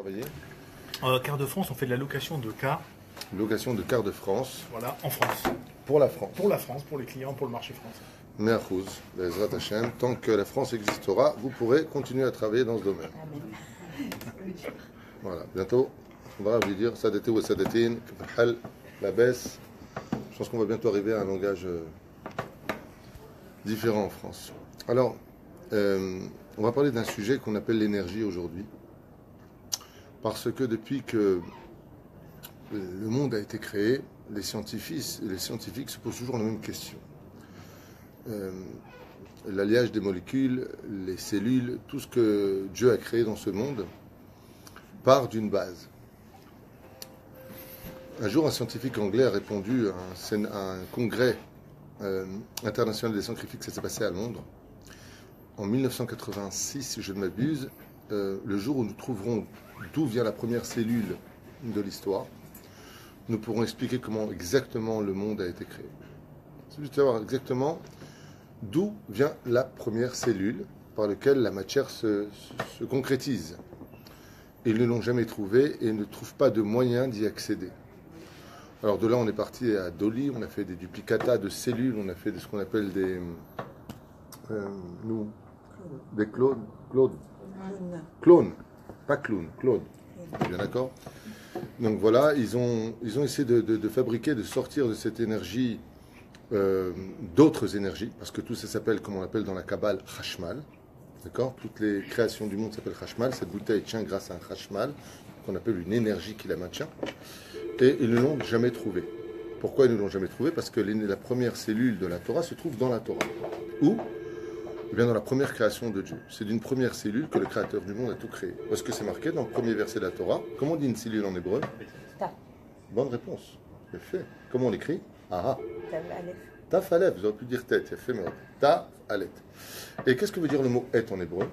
Travailler. Quart de France, on fait de la location de cars. Location de cars de France. Voilà, en France. Pour la France. Pour la France, pour les clients, pour le marché français. Meachouz, Bezrat Hashem, tant que la France existera, vous pourrez continuer à travailler dans ce domaine. Voilà, bientôt, on va lui dire Sadete ou Sadetin, Hal, la baisse. Je pense qu'on va bientôt arriver à un langage différent en France. Alors, on va parler d'un sujet qu'on appelle l'énergie aujourd'hui. Parce que depuis que le monde a été créé, les scientifiques se posent toujours la même question. L'alliage des molécules, les cellules, tout ce que Dieu a créé dans ce monde part d'une base. Un jour, un scientifique anglais a répondu à un congrès international des scientifiques, ça s'est passé à Londres, en 1986, si je ne m'abuse, le jour où nous trouverons d'où vient la première cellule de l'histoire, nous pourrons expliquer comment exactement le monde a été créé. C'est juste savoir exactement d'où vient la première cellule par laquelle la matière se concrétise. Ils ne l'ont jamais trouvé et ne trouvent pas de moyen d'y accéder. Alors de là, on est parti à Dolly, on a fait des duplicata de cellules, on a fait ce qu'on appelle des clones, pas clowns, clones. Bien d'accord? Donc voilà, ils ont essayé de fabriquer, de sortir de cette énergie d'autres énergies, parce que tout ça s'appelle, comme on l'appelle dans la Kabbale, Chashmal. D'accord? Toutes les créations du monde s'appellent Chashmal. Cette bouteille tient grâce à un Chashmal, qu'on appelle une énergie qui la maintient. Et ils ne l'ont jamais trouvée. Pourquoi ils ne l'ont jamais trouvée? Parce que la première cellule de la Torah se trouve dans la Torah. Où? Eh bien, dans la première création de Dieu. C'est d'une première cellule que le créateur du monde a tout créé. Parce que c'est marqué dans le premier verset de la Torah. Comment on dit une cellule en hébreu? Bonne réponse. C'est fait. Comment on l'écrit? Ah. Taf Aleph. Vous auriez pu dire tête. C'est fait, mais Taf Aleph. Et qu'est-ce que veut dire le mot et en hébreu?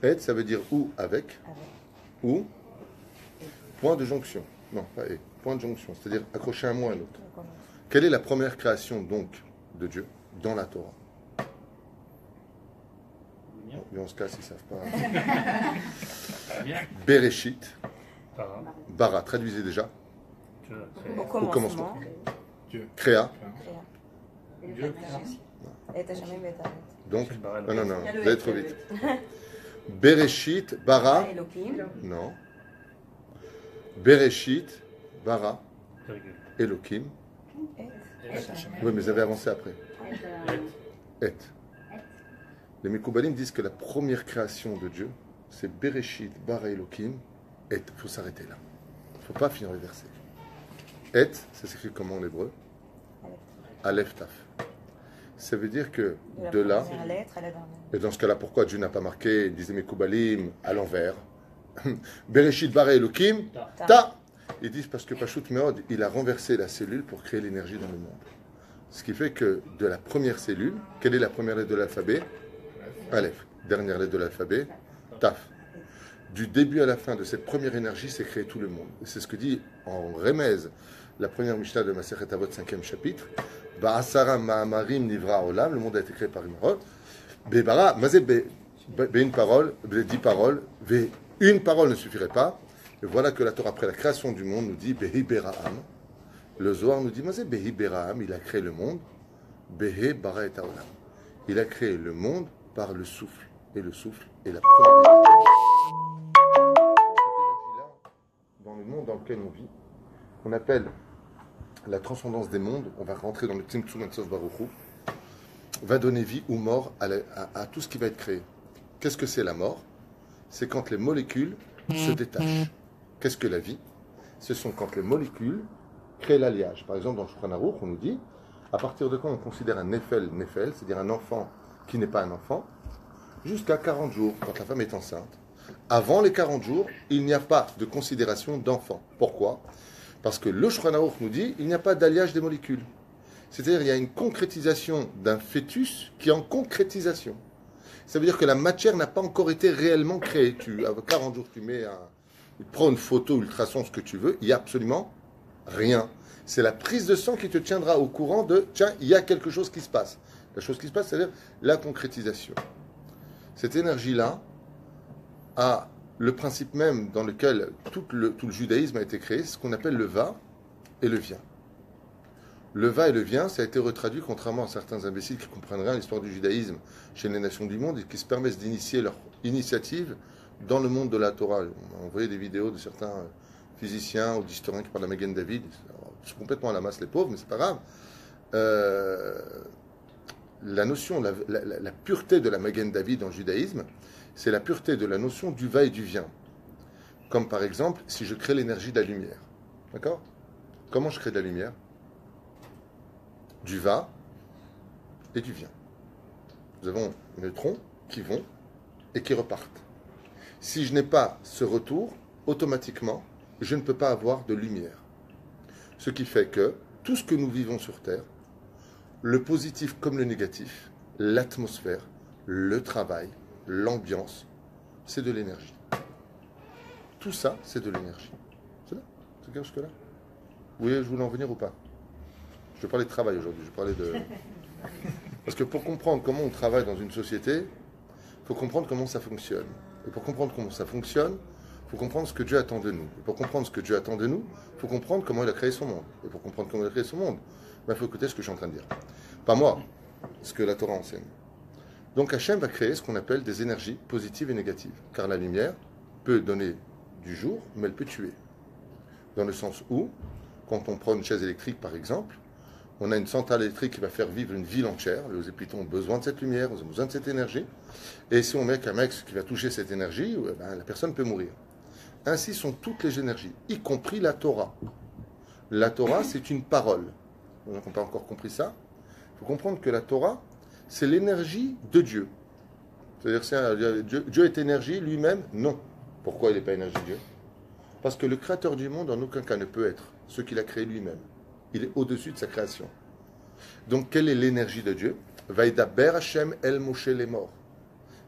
Et, ça veut dire ou avec. Ou point de jonction. Non, pas et. Point de jonction. C'est-à-dire accrocher un mot à l'autre. Quelle est la première création donc de Dieu dans la Torah? Bon, en ce cas, ils ne savent pas. Bereshit. Bara. Traduisez déjà. Au commencement. Dieu. Créa. Dieu. Donc, non, vous allez trop vite. Bereshit, Bara. Non. Bereshit, Bara. Elohim. Oui, mais vous avez avancé après. Et. Les Mekoubalim disent que la première création de Dieu, c'est Bereshit, Bara Elohim. Et. Il faut s'arrêter là. Il ne faut pas finir le verset. Et, ça s'écrit comment en hébreu? Aleph Taf. Ça veut dire que de là, et dans ce cas-là, pourquoi Dieu n'a pas marqué, disait Mekoubalim, à l'envers? Bereshit, Bara Elohim, Ta. Ils disent parce que Pashut Meod, il a renversé la cellule pour créer l'énergie dans le monde. Ce qui fait que de la première cellule, quelle est la première lettre de l'alphabet? Aleph. Dernière lettre de l'alphabet, Taf. Du début à la fin de cette première énergie, c'est créé tout le monde. Et c'est ce que dit en Remez, la première Mishnah de Masechet Avot, 5e chapitre. Ba'asara ma'amarim nivra olam, le monde a été créé par une parole. Be'bara, mazé une parole, 10 paroles, une parole ne suffirait pas. Et voilà que la Torah, après la création du monde, nous dit Behi Bera'am. Le Zohar nous dit Mazé Behi Bera'am, il a créé le monde. Behi bara et haolam. Il a créé le monde par le souffle. Et le souffle est la première énergie. Cette énergie-là, dans le monde dans lequel on vit, qu'on appelle la transcendance des mondes, on va rentrer dans le Tzimtzum Ensof Baruch Hu, va donner vie ou mort à tout ce qui va être créé. Qu'est-ce que c'est la mort? C'est quand les molécules se détachent. Qu'est-ce que la vie? Ce sont quand les molécules créent l'alliage. Par exemple, dans le Shulchan Aruch, on nous dit, à partir de quand on considère un nefel, c'est-à-dire un enfant qui n'est pas un enfant, jusqu'à 40 jours, quand la femme est enceinte. Avant les 40 jours, il n'y a pas de considération d'enfant. Pourquoi? Parce que le Shulchan Aruch nous dit, il n'y a pas d'alliage des molécules. C'est-à-dire, il y a une concrétisation d'un fœtus qui est en concrétisation. Ça veut dire que la matière n'a pas encore été réellement créée. À 40 jours, tu prends une photo, ultrason, ce que tu veux, il n'y a absolument rien. C'est la prise de sang qui te tiendra au courant de, tiens, il y a quelque chose qui se passe. La chose qui se passe, c'est-à-dire la concrétisation. Cette énergie-là a le principe même dans lequel tout le judaïsme a été créé, c'est ce qu'on appelle le va et le vient. Le va et le vient, ça a été retraduit, contrairement à certains imbéciles qui comprennent rien à l'histoire du judaïsme chez les nations du monde et qui se permettent d'initier leur initiative dans le monde de la Torah. On a envoyé des vidéos de certains physiciens ou d'historiens qui parlent de la Magen David. Ils sont complètement à la masse, les pauvres, mais c'est pas grave. La notion, la pureté de la Magen David dans le judaïsme, c'est la pureté de la notion du va et du vient. Comme par exemple, si je crée l'énergie de la lumière. D'accord? Comment je crée de la lumière? Du va et du vient. Nous avons des neutrons qui vont et qui repartent. Si je n'ai pas ce retour, automatiquement, je ne peux pas avoir de lumière. Ce qui fait que tout ce que nous vivons sur Terre, le positif comme le négatif, l'atmosphère, le travail, l'ambiance, c'est de l'énergie. Tout ça, c'est de l'énergie. C'est là? C'est clair jusque-là? Oui, je voulais en venir ou pas? Je vais parler de travail aujourd'hui, je vais parler de... Parce que pour comprendre comment on travaille dans une société, il faut comprendre comment ça fonctionne. Et pour comprendre comment ça fonctionne, il faut comprendre ce que Dieu attend de nous. Et pour comprendre ce que Dieu attend de nous, il faut comprendre comment il a créé son monde. Et pour comprendre comment il a créé son monde, il faut écouter ce que je suis en train de dire. Pas moi, ce que la Torah enseigne. Donc Hachem va créer ce qu'on appelle des énergies positives et négatives. Car la lumière peut donner du jour, mais elle peut tuer. Dans le sens où, quand on prend une chaise électrique par exemple, on a une centrale électrique qui va faire vivre une ville entière. Les épitons ont besoin de cette lumière, ils ont besoin de cette énergie. Et si on met qu'un mec qui va toucher cette énergie, la personne peut mourir. Ainsi sont toutes les énergies, y compris la Torah. La Torah, c'est une parole. On n'a pas encore compris ça. Il faut comprendre que la Torah, c'est l'énergie de Dieu. C'est-à-dire, Dieu est énergie lui-même? Non. Pourquoi il n'est pas énergie de Dieu? Parce que le créateur du monde, en aucun cas, ne peut être ce qu'il a créé lui-même. Il est au-dessus de sa création. Donc, quelle est l'énergie de Dieu? Vaïdaber Hashem el Moshe les morts.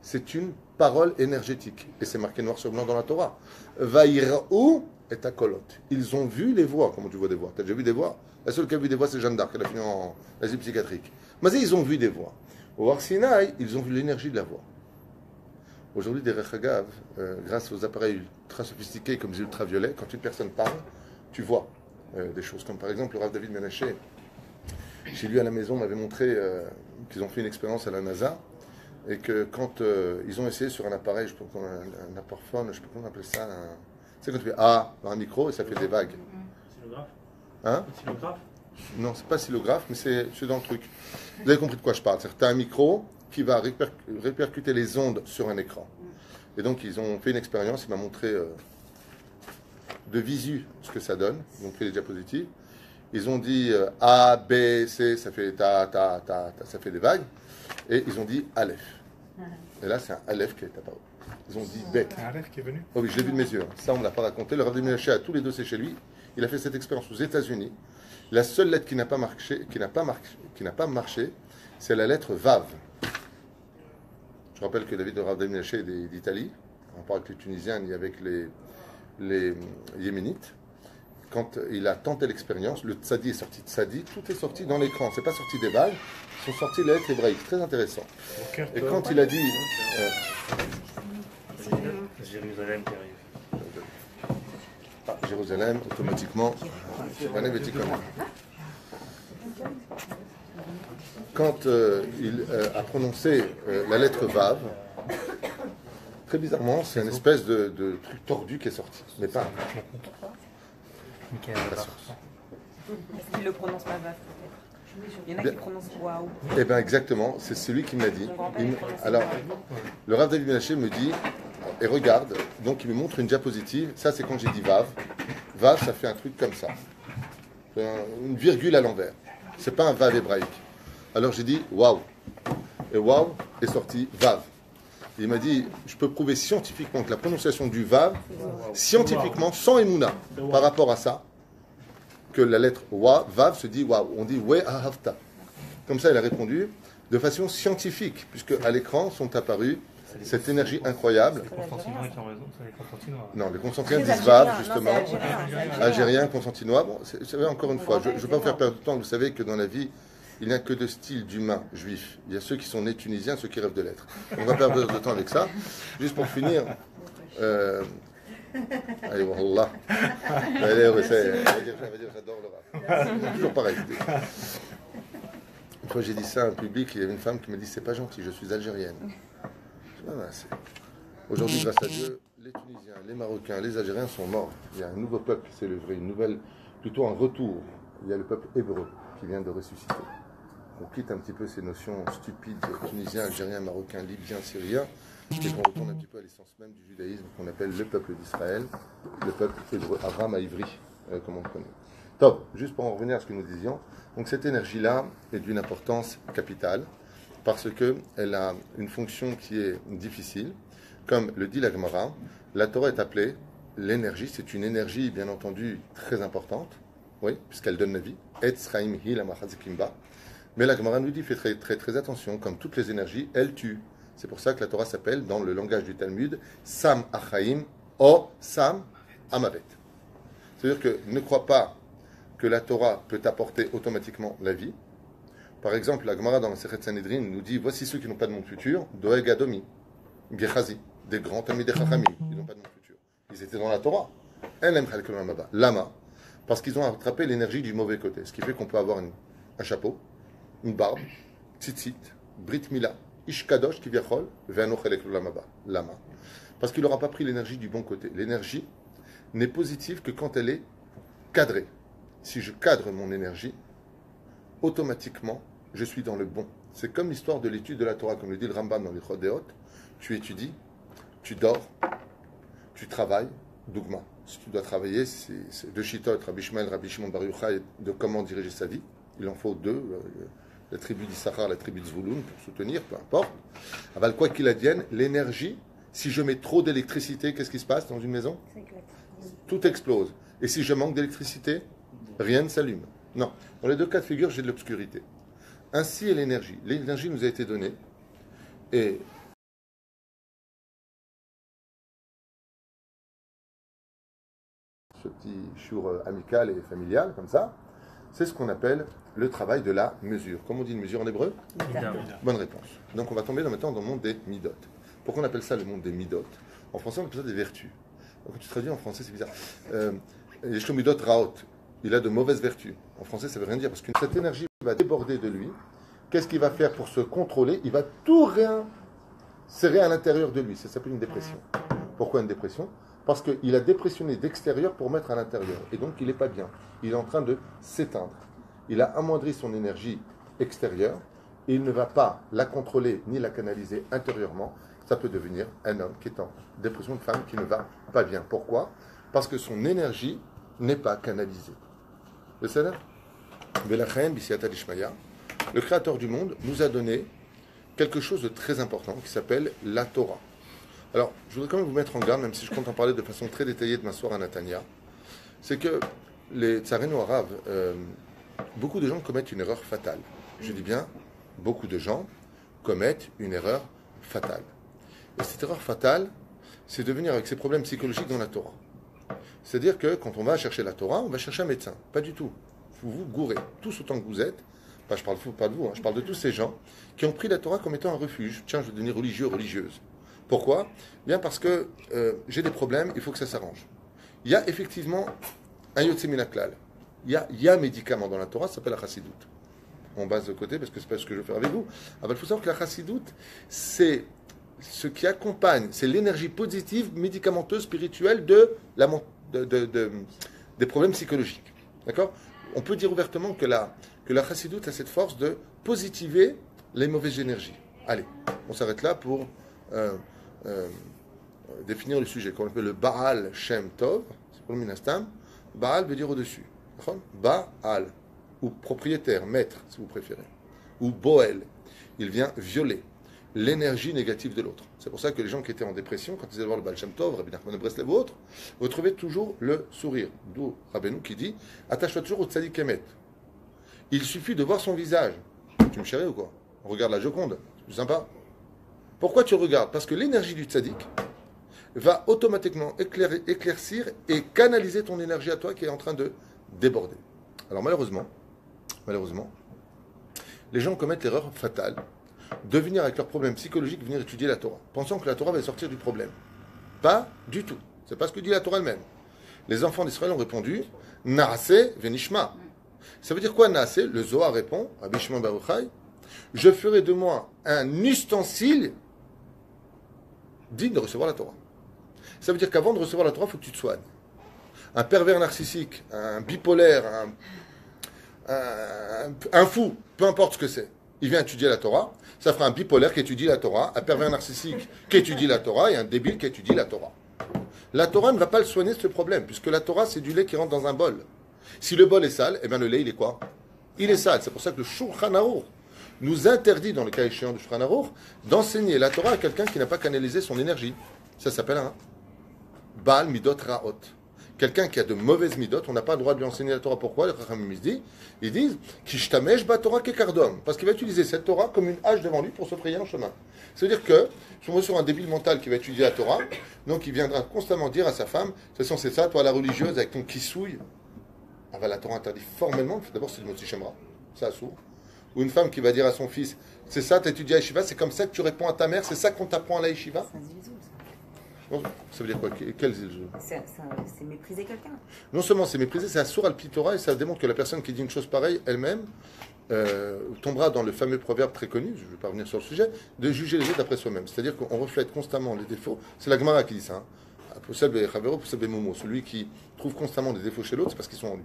C'est une parole énergétique. Et c'est marqué noir sur blanc dans la Torah. Vaïra'u et akolot. Ils ont vu les voix. Comment tu vois des voix? Tu as déjà vu des voix? La seule qui a vu des voix, c'est Jeanne d'Arc. Elle a fini en asile psychiatrique. Mais ils ont vu des voix. Au Har Sinaï, ils ont vu l'énergie de la voix. Aujourd'hui, des Rechagav, grâce aux appareils ultra sophistiqués comme les ultraviolets, quand une personne parle, tu vois des choses. Comme par exemple, le Rav David Menaché, chez lui à la maison, m'avait montré qu'ils ont fait une expérience à la NASA et que quand ils ont essayé sur un appareil, je sais pas comment, un apporphone, je sais pas comment on appelle ça, tu sais quand tu fais dans un micro et ça fait des vagues. Xylographe? Hein? Xylographe? Non, c'est pas xylographe, mais c'est dans le truc. Vous avez compris de quoi je parle. C'est-à-dire que tu as un micro qui va répercuter les ondes sur un écran. Et donc, ils ont fait une expérience, il m'a montré de visu ce que ça donne. Ils ont fait les diapositives. Ils ont dit A, B, C, ça fait ta, ça fait des vagues. Et ils ont dit Aleph. Et là, c'est un Aleph qui est apparu. Ils ont dit Bet. Un Aleph qui est venu? Oh oui, je l'ai vu de mes yeux. Ça, on ne l'a pas raconté. Le Rav David Menaché a tous les dossiers chez lui. Il a fait cette expérience aux États-Unis. La seule lettre qui n'a pas marché, c'est la lettre Vav. Je rappelle que David de Rav David Menaché est d'Italie. On parle avec les Tunisiens ni avec les Yéménites. Quand il a tenté l'expérience, le tzadi est sorti de tzadi, tout est sorti dans l'écran. C'est pas sorti des vagues, sont sortis les lettres hébraïques. Très intéressant. Et quand il a dit... Jérusalem qui arrive. Jérusalem, automatiquement, quand il a prononcé la lettre Vav, très bizarrement, c'est une espèce de truc tordu qui est sorti, mais pas Est-ce qu'il le prononce pas Vav peut-être? Il y en a qui prononcent waouh. Eh bien exactement, c'est celui qui me l'a dit. Alors, le Rav David Menaché me dit, et regarde, donc il me montre une diapositive, ça c'est quand j'ai dit Vav. Vav, ça fait un truc comme ça. Une virgule à l'envers. C'est pas un Vav hébraïque. Alors j'ai dit waouh. Et waouh est sorti Vav. Il m'a dit, je peux prouver scientifiquement que la prononciation du Vav, scientifiquement, sans Emouna, par rapport à ça, que la lettre Vav se dit waouh. On dit We Ahavta. Comme ça, il a répondu de façon scientifique, puisque à l'écran sont apparus cette énergie incroyable. Les Constantinois qui ont raison, c'est les Constantinois. Non, les Constantinois disent Vav, justement. Algériens, Constantinois. Bon, c'est vrai, encore une fois, je ne veux pas vous faire perdre de temps. Vous savez que dans la vie, il n'y a que deux styles d'humains juifs. Il y a ceux qui sont nés tunisiens, ceux qui rêvent de l'être. On va perdre de temps avec ça. Juste pour finir, Allez, wallah. Elle va dire j'adore le rap. C'est toujours pareil. Une fois j'ai dit ça à un public, il y avait une femme qui me dit c'est pas gentil, je suis algérienne. Aujourd'hui, grâce à Dieu, les Tunisiens, les Marocains, les Algériens sont morts. Il y a un nouveau peuple qui s'est levé, une nouvelle, plutôt un retour. Il y a le peuple hébreu qui vient de ressusciter. On quitte un petit peu ces notions stupides tunisiens, algériens, marocains, libyens, syriens, et qu'on retourne un petit peu à l'essence même du judaïsme qu'on appelle le peuple d'Israël, le peuple hébreu, Aram à Ivry, comme on le connaît. Top, juste pour en revenir à ce que nous disions, donc cette énergie-là est d'une importance capitale, parce qu'elle a une fonction qui est difficile. Comme le dit la Gemara, la Torah est appelée l'énergie, c'est une énergie bien entendu très importante, oui, puisqu'elle donne la vie. Mais la Gemara nous dit, fait très attention, comme toutes les énergies, elle tue. C'est pour ça que la Torah s'appelle, dans le langage du Talmud, Sam Achaim, O Sam Amavet. C'est-à-dire que ne crois pas que la Torah peut apporter automatiquement la vie. Par exemple, la Gemara dans la Sechet Sanhedrin nous dit, voici ceux qui n'ont pas de monde futur, Doeg Adomi, Gechazi, des grands amis des Chachamim, ils n'ont pas de monde futur. Ils étaient dans la Torah. Lama, parce qu'ils ont attrapé l'énergie du mauvais côté. Ce qui fait qu'on peut avoir un chapeau, une barbe, tzitzit, brit mila, ish kadosh kivyachol, ve'anochelek l'olamaba. Lama. Parce qu'il n'aura pas pris l'énergie du bon côté. L'énergie n'est positive que quand elle est cadrée. Si je cadre mon énergie, automatiquement, je suis dans le bon. C'est comme l'histoire de l'étude de la Torah, comme le dit le Rambam dans les Chodéot. Tu étudies, tu dors, tu travailles, dougma. Si tu dois travailler, c'est deux Shitot, Rabbi Shmuel, Rabbi Shimon Bar Yochai, de comment diriger sa vie. Il en faut deux, la tribu d'Issachar, la tribu de Zvouloun, pour soutenir, peu importe. Aval, quoi qu'il advienne, l'énergie, si je mets trop d'électricité, qu'est-ce qui se passe dans une maison? Tout explose. Et si je manque d'électricité, rien ne s'allume. Non. Dans les deux cas de figure, j'ai de l'obscurité. Ainsi est l'énergie. L'énergie nous a été donnée. Et ce petit chour amical et familial, comme ça, c'est ce qu'on appelle le travail de la mesure. Comment on dit une mesure en hébreu? Bonne réponse. Donc on va tomber maintenant dans le monde des midot. Pourquoi on appelle ça le monde des midot? En français, on appelle ça des vertus. Donc, quand tu traduis en français, c'est bizarre. Les midot raot, il a de mauvaises vertus. En français, ça ne veut rien dire, parce que cette énergie va déborder de lui. Qu'est-ce qu'il va faire pour se contrôler? Il va tout serrer à l'intérieur de lui. Ça s'appelle une dépression. Pourquoi une dépression? Parce qu'il a dépressionné d'extérieur pour mettre à l'intérieur. Et donc, il n'est pas bien. Il est en train de s'éteindre. Il a amoindri son énergie extérieure. Et il ne va pas la contrôler ni la canaliser intérieurement. Ça peut devenir un homme qui est en dépression, une femme qui ne va pas bien. Pourquoi? Parce que son énergie n'est pas canalisée. Le Seigneur, le Créateur du monde, nous a donné quelque chose de très important qui s'appelle la Torah. Alors, je voudrais quand même vous mettre en garde, même si je compte en parler de façon très détaillée demain soir à Natania, c'est que les tsaréno arabes, beaucoup de gens commettent une erreur fatale. Je dis bien, beaucoup de gens commettent une erreur fatale. Et cette erreur fatale, c'est de venir avec ces problèmes psychologiques dans la Torah. C'est-à-dire que quand on va chercher la Torah, on va chercher un médecin. Pas du tout. Vous vous gourrez, tous autant que vous êtes. Enfin, je parle pas de vous, je parle de tous ces gens qui ont pris la Torah comme étant un refuge. Tiens, je vais devenir religieux, religieuse. Pourquoi? Bien parce que j'ai des problèmes, il faut que ça s'arrange. Il y a effectivement un yotse minaklal. Il y a un médicament dans la Torah, ça s'appelle la chassidoute. On base de côté parce que c'est pas ce que je vais faire avec vous. Alors, il faut savoir que la chassidoute, c'est ce qui accompagne, c'est l'énergie positive, médicamenteuse, spirituelle des problèmes psychologiques. D'accord? On peut dire ouvertement que la chassidoute a cette force de positiver les mauvaises énergies. Allez, on s'arrête là pour définir le sujet. Qu'on appelle le Baal Shem Tov, c'est pour le Minastam. Baal veut dire au-dessus. Baal, ou propriétaire, maître, si vous préférez. Ou Boel, il vient violer l'énergie négative de l'autre. C'est pour ça que les gens qui étaient en dépression, quand ils allaient voir le Baal Shem Tov, Rabbi Nachman de Breslev ou autre, vous trouvez toujours le sourire. D'où Rabbeinu qui dit attache-toi toujours au Tzadik Emet. Il suffit de voir son visage. Tu me chéris ou quoi? On regarde la Joconde, c'est plus sympa. Pourquoi tu regardes? Parce que l'énergie du Tzadik va automatiquement éclaircir et canaliser ton énergie à toi qui est en train de déborder. Alors malheureusement, les gens commettent l'erreur fatale de venir avec leurs problèmes psychologiques, venir étudier la Torah, pensant que la Torah va sortir du problème. Pas du tout. C'est pas ce que dit la Torah elle-même. Les enfants d'Israël ont répondu Naase venishma. Ça veut dire quoi Naase? Le Zohar répond, Rabbi Shimon bar Yochai, je ferai de moi un ustensile digne de recevoir la Torah. Ça veut dire qu'avant de recevoir la Torah, il faut que tu te soignes. Un pervers narcissique, un bipolaire, un fou, peu importe ce que c'est, il vient étudier la Torah, ça fera un bipolaire qui étudie la Torah, un pervers narcissique qui étudie la Torah et un débile qui étudie la Torah. La Torah ne va pas le soigner ce problème, puisque la Torah c'est du lait qui rentre dans un bol. Si le bol est sale, eh bien le lait il est quoi? Il est sale. C'est pour ça que le Shulchan Aruch nous interdit, dans le cas échéant du Shulchan Aruch, d'enseigner la Torah à quelqu'un qui n'a pas canalisé son énergie. Ça s'appelle un Baal Midot Raot. Quelqu'un qui a de mauvaises midot, on n'a pas le droit de lui enseigner la Torah. Pourquoi? Les Chachamim ils disent Kishtamesh ba Torah kekardom, parce qu'il va utiliser cette Torah comme une hache devant lui pour se frayer un chemin. C'est-à-dire que, si on voit sur un débile mental qui va étudier la Torah, donc il viendra constamment dire à sa femme, de toute façon c'est ça, toi la religieuse avec ton kissouille, ah ben, la Torah interdit formellement, d'abord c'est le Motzi Shemra, ça assourd. Ou une femme qui va dire à son fils, c'est ça, tu étudies à Yeshiva, c'est comme ça que tu réponds à ta mère, c'est ça qu'on t'apprend à la Yeshiva. Ça veut dire quoi? Quel zilzoul? C'est mépriser quelqu'un. Non seulement c'est mépriser, c'est assour al Torah et ça démontre que la personne qui dit une chose pareille elle-même tombera dans le fameux proverbe très connu, je ne vais pas revenir sur le sujet, de juger les autres d'après soi-même. C'est-à-dire qu'on reflète constamment les défauts. C'est la Gemara qui dit ça. Celui qui trouve constamment des défauts chez l'autre, c'est parce qu'ils sont en lui.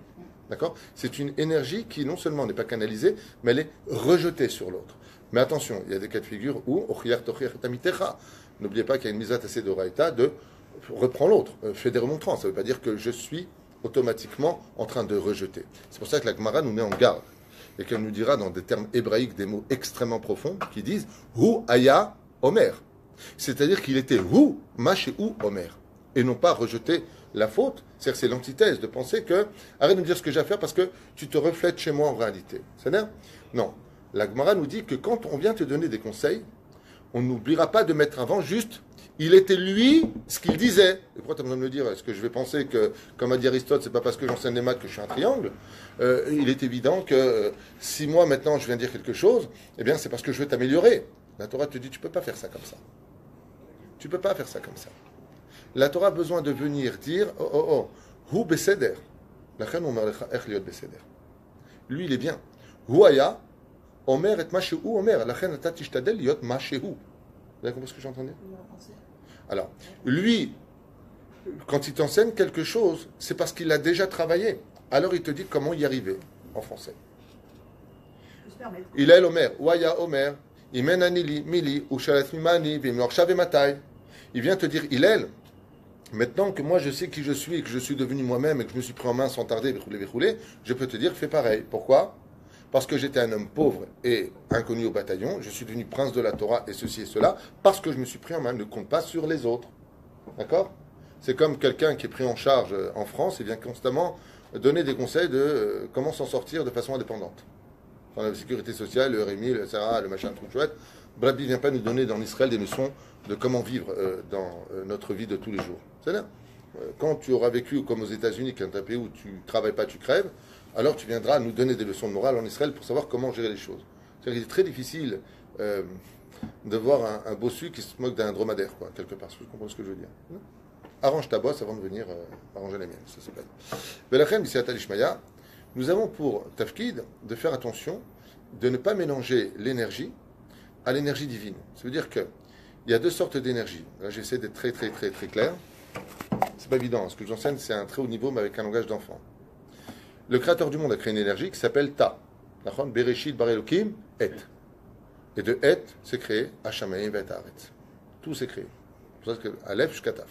D'accord? C'est une énergie qui non seulement n'est pas canalisée, mais elle est rejetée sur l'autre. Mais attention, il y a des cas de figure où n'oubliez pas qu'il y a une misat assez de raïta de reprends l'autre, fais des remontrances. Ça ne veut pas dire que je suis automatiquement en train de rejeter. C'est pour ça que la Gemara nous met en garde et qu'elle nous dira dans des termes hébraïques des mots extrêmement profonds qui disent Hu Aya Omer. C'est-à-dire qu'il était Hu Maché Hu Omer et non pas rejeter la faute. C'est-à-dire que c'est l'antithèse de penser que arrête de me dire ce que j'ai à faire parce que tu te reflètes chez moi en réalité. C'est-à-dire non. La Gemara nous dit que quand on vient te donner des conseils, on n'oubliera pas de mettre avant juste il était lui ce qu'il disait. Et pourquoi tu as besoin de me dire est-ce que je vais penser que, comme a dit Aristote, c'est pas parce que j'enseigne les maths que je suis un triangle. Il est évident que si moi maintenant je viens dire quelque chose, eh bien c'est parce que je veux t'améliorer. La Torah te dit tu peux pas faire ça comme ça. Tu peux pas faire ça comme ça. La Torah a besoin de venir dire hu beseder. Lui il est bien. Hu aya Omer et Mashéhu Omer. La reine a tishtadel liot Mashéhu. Vous avez compris ce que j'entendais? Alors, lui, quand il t'enseigne quelque chose, c'est parce qu'il a déjà travaillé. Alors il te dit comment y arriver, en français. Il est l'Omer. Ouaya Omer. Imen anili, mili, ushalat mimani, vimlorshav matai. Il vient te dire, il est. Maintenant que moi je sais qui je suis et que je suis devenu moi-même et que je me suis pris en main sans tarder, je peux te dire, fais pareil. Pourquoi? Parce que j'étais un homme pauvre et inconnu au bataillon, je suis devenu prince de la Torah et ceci et cela, parce que je me suis pris en main, ne compte pas sur les autres. D'accord? C'est comme quelqu'un qui est pris en charge en France et vient constamment donner des conseils de comment s'en sortir de façon indépendante. Enfin, la sécurité sociale, le RMI, le SRA, le machin, tout chouette. Brad ne vient pas nous donner en Israël des leçons de comment vivre dans notre vie de tous les jours. C'est-à-dire, quand tu auras vécu comme aux États-Unis, qui est un pays où tu ne travailles pas, tu crèves, alors tu viendras nous donner des leçons de morale en Israël pour savoir comment gérer les choses. C'est-à-dire qu'il est très difficile de voir un bossu qui se moque d'un dromadaire, quoi, quelque part. Vous comprenez ce que je veux dire? Arrange ta bosse avant de venir arranger la mienne, ça s'appelle. Velachem, ici à Talishmaya, nous avons pour tafkid de faire attention de ne pas mélanger l'énergie à l'énergie divine. Ça veut dire qu'il y a deux sortes d'énergie. Là, j'essaie d'être très, très, très, très clair. C'est pas évident. Ce que j'enseigne, c'est un très haut niveau, mais avec un langage d'enfant. Le créateur du monde a créé une énergie qui s'appelle Ta. Bereshit bar Elokim, Et. Et de Et, c'est créé Hashamayim vet Haaretz. Tout s'est créé. C'est pour ça que Aleph jusqu'à Taf.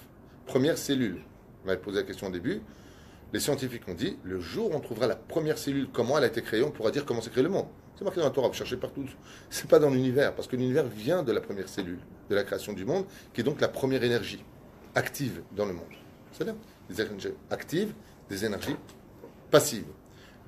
Première cellule. On avait posé la question au début. Les scientifiques ont dit, le jour où on trouvera la première cellule, comment elle a été créée, on pourra dire comment s'est créé le monde. C'est marqué dans la Torah, vous cherchez partout. C'est pas dans l'univers, parce que l'univers vient de la première cellule, de la création du monde, qui est donc la première énergie active dans le monde. C'est-à-dire des énergies actives, des énergies passives.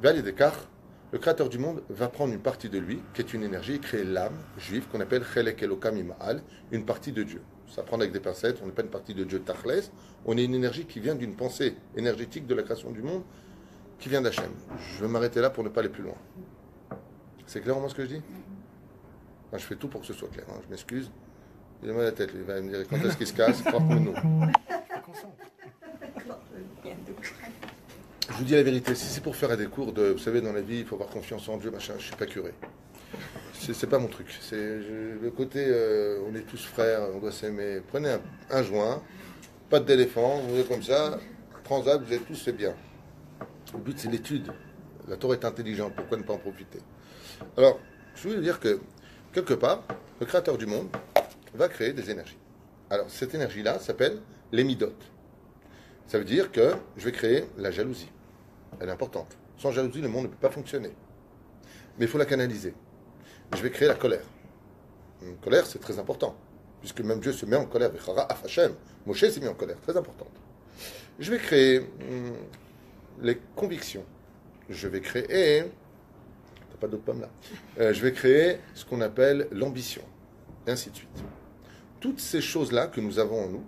Vers Descartes, le créateur du monde va prendre une partie de lui, qui est une énergie, et créer l'âme juive qu'on appelle Chelek Elokam Ima'al, une partie de Dieu. Ça prend avec des pincettes, on n'est pas une partie de Dieu Tachles, on est une énergie qui vient d'une pensée énergétique de la création du monde, qui vient d'Hachem. Je vais m'arrêter là pour ne pas aller plus loin. C'est clair au moins ce que je dis? Enfin, je fais tout pour que ce soit clair, hein, je m'excuse. Il a mal à la tête, lui. Il va me dire quand est-ce qu'il se casse, porte-nous. Je vous dis la vérité, si c'est pour faire des cours de, vous savez, dans la vie, il faut avoir confiance en Dieu, machin, je suis pas curé. C'est pas mon truc. Le côté, on est tous frères, on doit s'aimer. Prenez un joint, pas d'éléphant, vous êtes comme ça, transact, vous êtes tous, c'est bien. Le but, c'est l'étude. La Torah est intelligente, pourquoi ne pas en profiter? Alors, je voulais dire que, quelque part, le Créateur du monde va créer des énergies. Alors, cette énergie-là s'appelle les midot. Ça veut dire que je vais créer la jalousie. Elle est importante. Sans jalousie, le monde ne peut pas fonctionner. Mais il faut la canaliser. Je vais créer la colère. Une colère, c'est très important. Puisque même Dieu se met en colère. Moshe s'est mis en colère. Très importante. Je vais créer les convictions. Je vais créer... T'as pas d'autres pommes là. Je vais créer ce qu'on appelle l'ambition. Et ainsi de suite. Toutes ces choses-là que nous avons en nous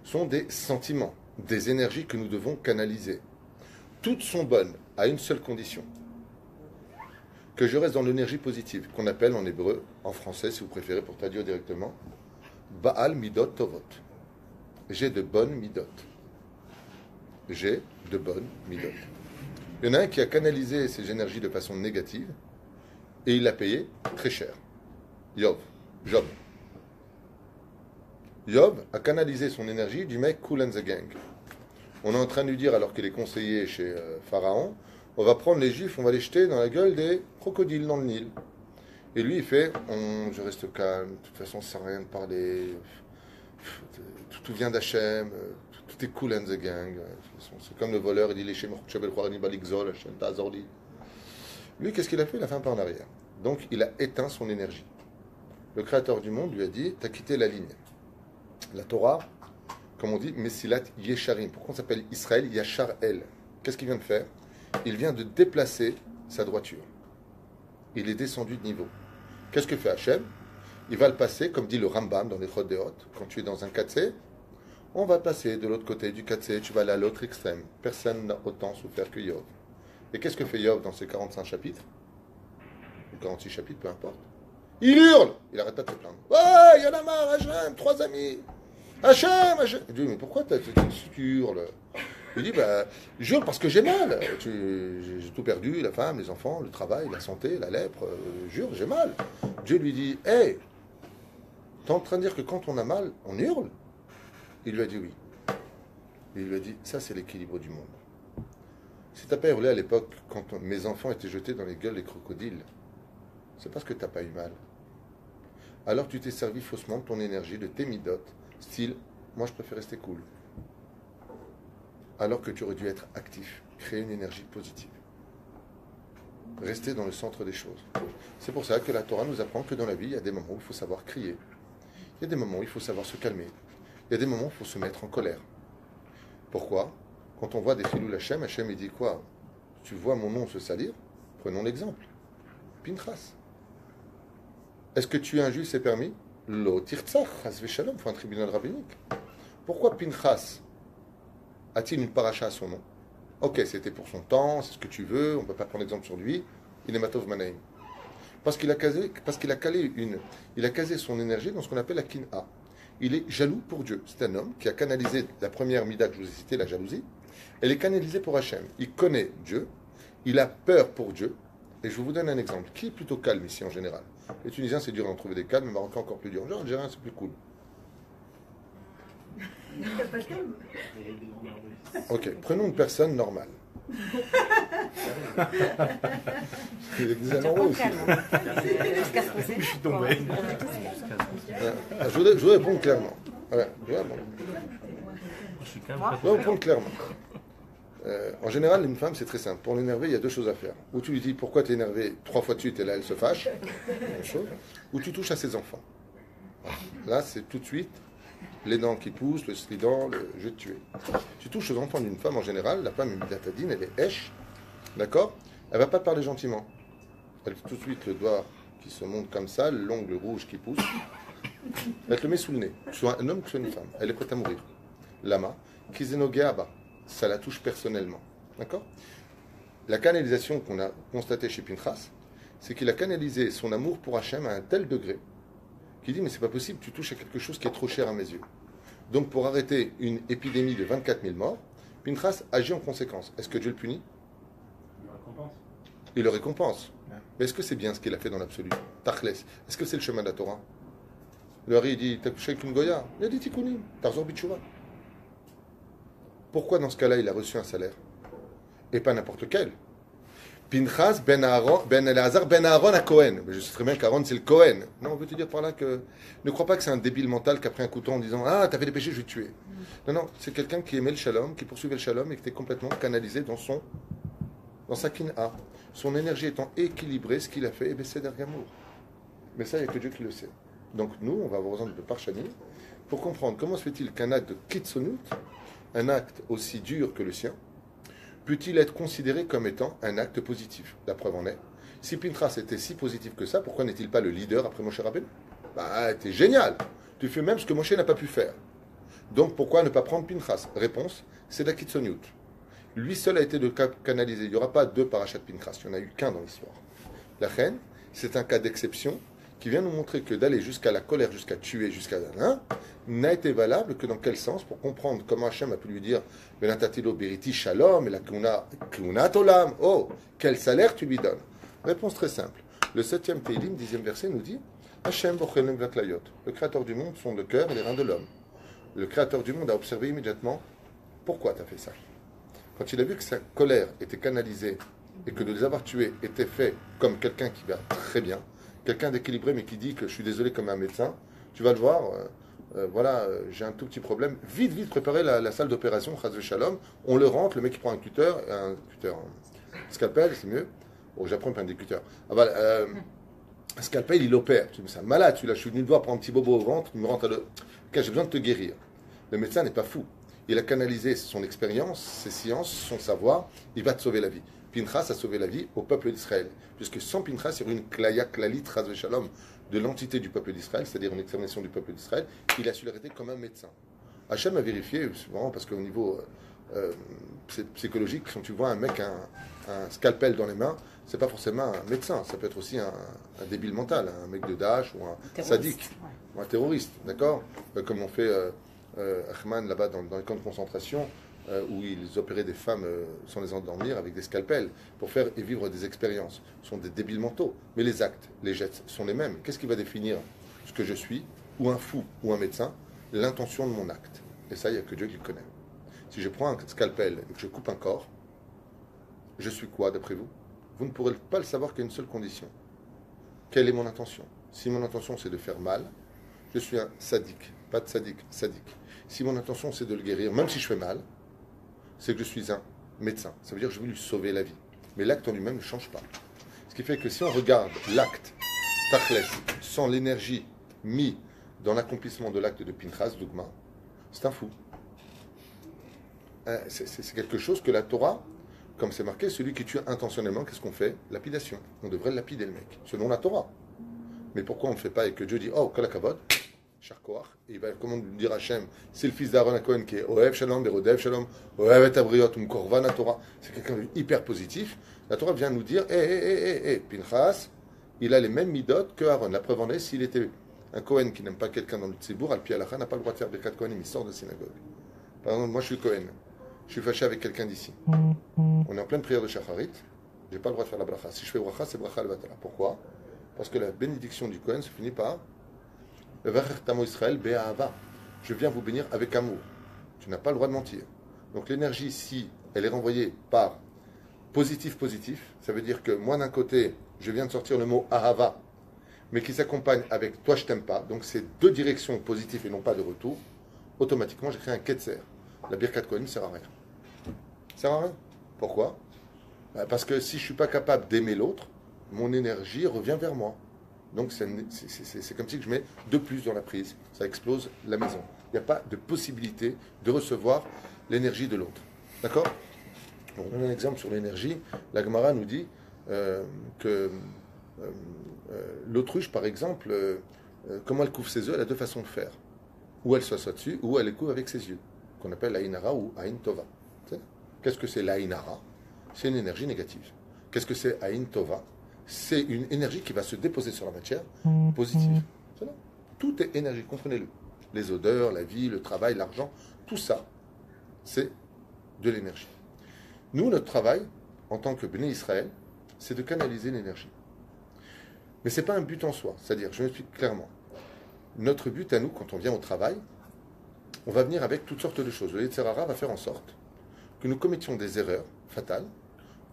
sont des sentiments, des énergies que nous devons canaliser. Toutes sont bonnes à une seule condition. Que je reste dans l'énergie positive, qu'on appelle en hébreu, en français si vous préférez pour traduire directement, Baal Midot Tovot. J'ai de bonnes midot. J'ai de bonnes midot. Il y en a un qui a canalisé ces énergies de façon négative et il l'a payé très cher. Job. Job a canalisé son énergie du mec Cool and the Gang. On est en train de lui dire, alors qu'il est conseiller chez Pharaon, on va prendre les Juifs, on va les jeter dans la gueule des crocodiles dans le Nil. Et lui, il fait, je reste calme, de toute façon, ça sert à rien de parler, tout vient d'Hachem, tout est Cool and the Gang. C'est comme le voleur, il dit, les Shem Chabel Khouarani Balikzol, Hachem Ta'azorli. Lui, qu'est-ce qu'il a fait? Il a fait un pas en arrière. Donc, il a éteint son énergie. Le Créateur du monde lui a dit, t'as quitté la ligne. La Torah, comme on dit, Mesilat Yesharim. Pourquoi on s'appelle Israël Yachar El? Qu'est-ce qu'il vient de faire? Il vient de déplacer sa droiture. Il est descendu de niveau. Qu'est-ce que fait Hachem? Il va le passer, comme dit le Rambam dans les Chod Deot. Quand tu es dans un katsé, on va passer de l'autre côté du katsé, tu vas aller à l'autre extrême. Personne n'a autant souffert que Yov. Et qu'est-ce que fait Yov dans ses 45 chapitres? Ou 46 chapitres, peu importe. Il hurle! Il arrête pas de se plaindre. Ouais, y'en a marre, Hachem, 3 amis. Hachem! Il dit, mais pourquoi tu hurles? Il dit, je hurle parce que j'ai mal. J'ai tout perdu, la femme, les enfants, le travail, la santé, la lèpre. Jure, j'ai mal. Dieu lui dit, hey, t'es en train de dire que quand on a mal, on hurle? Il lui a dit oui. Il lui a dit, ça c'est l'équilibre du monde. Si t'as pas hurlé à l'époque, quand mes enfants étaient jetés dans les gueules des crocodiles, c'est parce que t'as pas eu mal. Alors tu t'es servi faussement de ton énergie, de tes midotes, style, moi je préfère rester cool. Alors que tu aurais dû être actif, créer une énergie positive. Rester dans le centre des choses. C'est pour ça que la Torah nous apprend que dans la vie, il y a des moments où il faut savoir crier. Il y a des moments où il faut savoir se calmer. Il y a des moments où il faut se mettre en colère. Pourquoi? Quand on voit des Chilul Hashem, Hashem il dit quoi? Tu vois mon nom se salir? Prenons l'exemple. Pinchas. Est-ce que tuer un juif c'est permis? Lo tirtzach, chas v'shalom, il faut un tribunal rabbinique. Pourquoi Pinchas a-t-il une paracha à son nom? Ok, c'était pour son temps, c'est ce que tu veux, on ne peut pas prendre l'exemple sur lui. Il est Matov Manaim. Parce qu'il a casé son énergie dans ce qu'on appelle la kin'a. Il est jaloux pour Dieu. C'est un homme qui a canalisé la première mida que je vous ai citée, la jalousie. Elle est canalisée pour Hachem. Il connaît Dieu, il a peur pour Dieu. Et je vous donne un exemple. Qui est plutôt calme ici en général? Les Tunisiens, c'est dur d'en trouver des calmes, les Marocains encore plus dur. Les Algériens, c'est plus cool. Ok, prenons une personne normale. Il y a des anneaux aussi. Je suis tombé. Je voudrais répondre clairement. Voilà, Je suis calme. je vais répondre clairement. En général, une femme, c'est très simple. Pour l'énerver, il y a deux choses à faire. Ou tu lui dis pourquoi tu es énervé 3 fois de suite et là, elle se fâche. Même chose. Ou tu touches à ses enfants. Là, c'est tout de suite les dents qui poussent, le strident, je vais te tuer. Tu touches aux enfants d'une femme en général, la femme, elle est hèche, d'accord? Elle va pas te parler gentiment. Elle tout de suite le doigt qui se monte comme ça, l'ongle rouge qui pousse. Elle te le met sous le nez. Que ce soit un homme, que ce soit une femme. Elle est prête à mourir. Lama, Kizenogeaba, ça la touche personnellement. D'accord? La canalisation qu'on a constatée chez Pinchas, c'est qu'il a canalisé son amour pour Hachem à un tel degré qui dit mais c'est pas possible, tu touches à quelque chose qui est trop cher à mes yeux. Donc pour arrêter une épidémie de 24 000 morts, Pinchas agit en conséquence. Est-ce que Dieu le punit? Il le récompense. Mais est-ce que c'est bien ce qu'il a fait dans l'absolu? Tachles. Est-ce que c'est le chemin de la Torah? Le Hari dit t'as couché avec une Goya? Il a dit Tikkunim, Tarzor Bitchouva. Pourquoi dans ce cas-là il a reçu un salaire? Et pas n'importe quel. Pinchas ben Eleazar ben Aaron à Cohen. Mais je sais très bien qu'Aaron c'est le Cohen. Non, on veut te dire par là que ne crois pas que c'est un débile mental qui a pris un couteau en disant ah t'as fait des péchés, je vais te tuer. Non, non, c'est quelqu'un qui aimait le shalom, qui poursuivait le shalom et qui était complètement canalisé dans sa kin'a. Son énergie étant équilibrée, ce qu'il a fait, c'est d'Ergamour. Mais ça, il n'y a que Dieu qui le sait. Donc nous, on va avoir besoin de Parshani pour comprendre comment se fait-il qu'un acte de Kitsonut, un acte aussi dur que le sien, peut-il être considéré comme étant un acte positif? La preuve en est. Si Pinchas était si positif que ça, pourquoi n'est-il pas le leader après Moshe Rabbeinu? Bah, t'es génial. Tu fais même ce que Moshe n'a pas pu faire. Donc pourquoi ne pas prendre Pinchas? Réponse, c'est la Kitsoniut. Lui seul a été canalisé. Il n'y aura pas deux parachats de Pinchas. Il n'y en a eu qu'un dans l'histoire. La reine, c'est un cas d'exception qui vient nous montrer que d'aller jusqu'à la colère, jusqu'à tuer, jusqu'à n'a été valable que dans quel sens? Pour comprendre comment Hachem a pu lui dire Benatatilo Beriti Shalom et la Kuna Tolam. Oh, quel salaire tu lui donnes? Réponse très simple. Le 7e Teilim, 10e verset, nous dit Hachem Bochelem Vaklayot. Le créateur du monde sont le cœur et les reins de l'homme. Le créateur du monde a observé immédiatement pourquoi tu as fait ça. Quand il a vu que sa colère était canalisée et que de les avoir tués était fait comme quelqu'un qui va très bien, quelqu'un d'équilibré mais qui dit que je suis désolé comme un médecin, tu vas le voir, j'ai un tout petit problème, vite, préparer la salle d'opération, Chazve Shalom, on le rentre, le mec il prend un scalpel, c'est mieux, j'apprends plein des cutters. Un scalpel, il opère, tu me dis, c'est un malade, celui-là, je suis venu te voir prendre un petit bobo au ventre, il me rentre j'ai besoin de te guérir. Le médecin n'est pas fou. Il a canalisé son expérience, ses sciences, son savoir, il va te sauver la vie. Pinchas a sauvé la vie au peuple d'Israël. Puisque sans Pinchas, il y aurait une klaya klalit chas v'shalom de l'entité du peuple d'Israël, c'est-à-dire une extermination du peuple d'Israël, il a su l'arrêter comme un médecin. Hachem a vérifié, c'est vraiment parce qu'au niveau psychologique, quand tu vois un mec un scalpel dans les mains, c'est pas forcément un médecin, ça peut être aussi un débile mental, un mec de Daesh ou un sadique, ou un terroriste, d'accord? Comme on fait Ahman là-bas dans les camps de concentration, où ils opéraient des femmes sans les endormir avec des scalpels pour faire et vivre des expériences. Ce sont des débiles mentaux. Mais les actes, les gestes sont les mêmes. Qu'est-ce qui va définir ce que je suis, ou un fou, ou un médecin? L'intention de mon acte. Et ça, il n'y a que Dieu qui le connaît. Si je prends un scalpel et que je coupe un corps, je suis quoi d'après vous? Vous ne pourrez pas le savoir qu'à une seule condition. Quelle est mon intention? Si mon intention c'est de faire mal, je suis un sadique. Pas de sadique, sadique. Si mon intention c'est de le guérir, même si je fais mal, c'est que je suis un médecin. Ça veut dire que je veux lui sauver la vie. Mais l'acte en lui-même ne change pas. Ce qui fait que si on regarde l'acte, tachles, sans l'énergie mise dans l'accomplissement de l'acte de Pinchas, Dougma, c'est un fou. C'est quelque chose que la Torah, comme c'est marqué, celui qui tue intentionnellement, qu'est-ce qu'on fait? Lapidation. On devrait lapider le mec, selon la Torah. Mais pourquoi on ne le fait pas et que Dieu dit, oh, Kalakavod, Charkoach, et il va, comment dire Hachem, c'est le fils d'Aaron Cohen qui est Oev Shalom, Berodev Shalom, Oev et Abriot, Korvan Torah. C'est quelqu'un de hyper positif. La Torah vient nous dire, Pinchas, il a les mêmes midot que Aaron. La preuve en est, s'il était un Cohen qui n'aime pas quelqu'un dans le Tzibour, Al-Pi Alacha n'a pas le droit de faire Birkat Kohen, il sort de synagogue. Par exemple, moi je suis Cohen, je suis fâché avec quelqu'un d'ici. On est en pleine prière de Shacharit, je n'ai pas le droit de faire la bracha. Si je fais bracha, c'est bracha al-Vatala. Pourquoi? Parce que la bénédiction du Cohen se finit par Israël, je viens vous bénir avec amour. Tu n'as pas le droit de mentir. Donc l'énergie, si elle est renvoyée par positif, ça veut dire que moi d'un côté, je viens de sortir le mot ahava, mais qui s'accompagne avec toi je t'aime pas, donc c'est deux directions positives et non pas de retour, automatiquement j'ai créé un ketzer. La birkat Kohen ne sert à rien. Ça sert à rien. Pourquoi? Parce que si je ne suis pas capable d'aimer l'autre, mon énergie revient vers moi. Donc c'est comme si je mets 2 plus dans la prise, ça explose la maison. Il n'y a pas de possibilité de recevoir l'énergie de l'autre. D'accord? On donne un exemple sur l'énergie. La Gemara nous dit que l'autruche, par exemple, comment elle couvre ses œufs, elle a 2 façons de faire. Ou elle s'assoit dessus, ou elle les couvre avec ses yeux, qu'on appelle l'Aïnara ou Aïn Tova. Qu'est-ce que c'est l'Aïnara? C'est une énergie négative. Qu'est-ce que c'est Aïn Tova? C'est une énergie qui va se déposer sur la matière positive. C'est là. Tout est énergie, comprenez-le. Les odeurs, la vie, le travail, l'argent, tout ça, c'est de l'énergie. Nous, notre travail, en tant que Béné Israël, c'est de canaliser l'énergie. Mais ce n'est pas un but en soi. C'est-à-dire, je m'explique clairement. Notre but à nous, quand on vient au travail, on va venir avec toutes sortes de choses. Le Yetzer Hara va faire en sorte que nous commettions des erreurs fatales,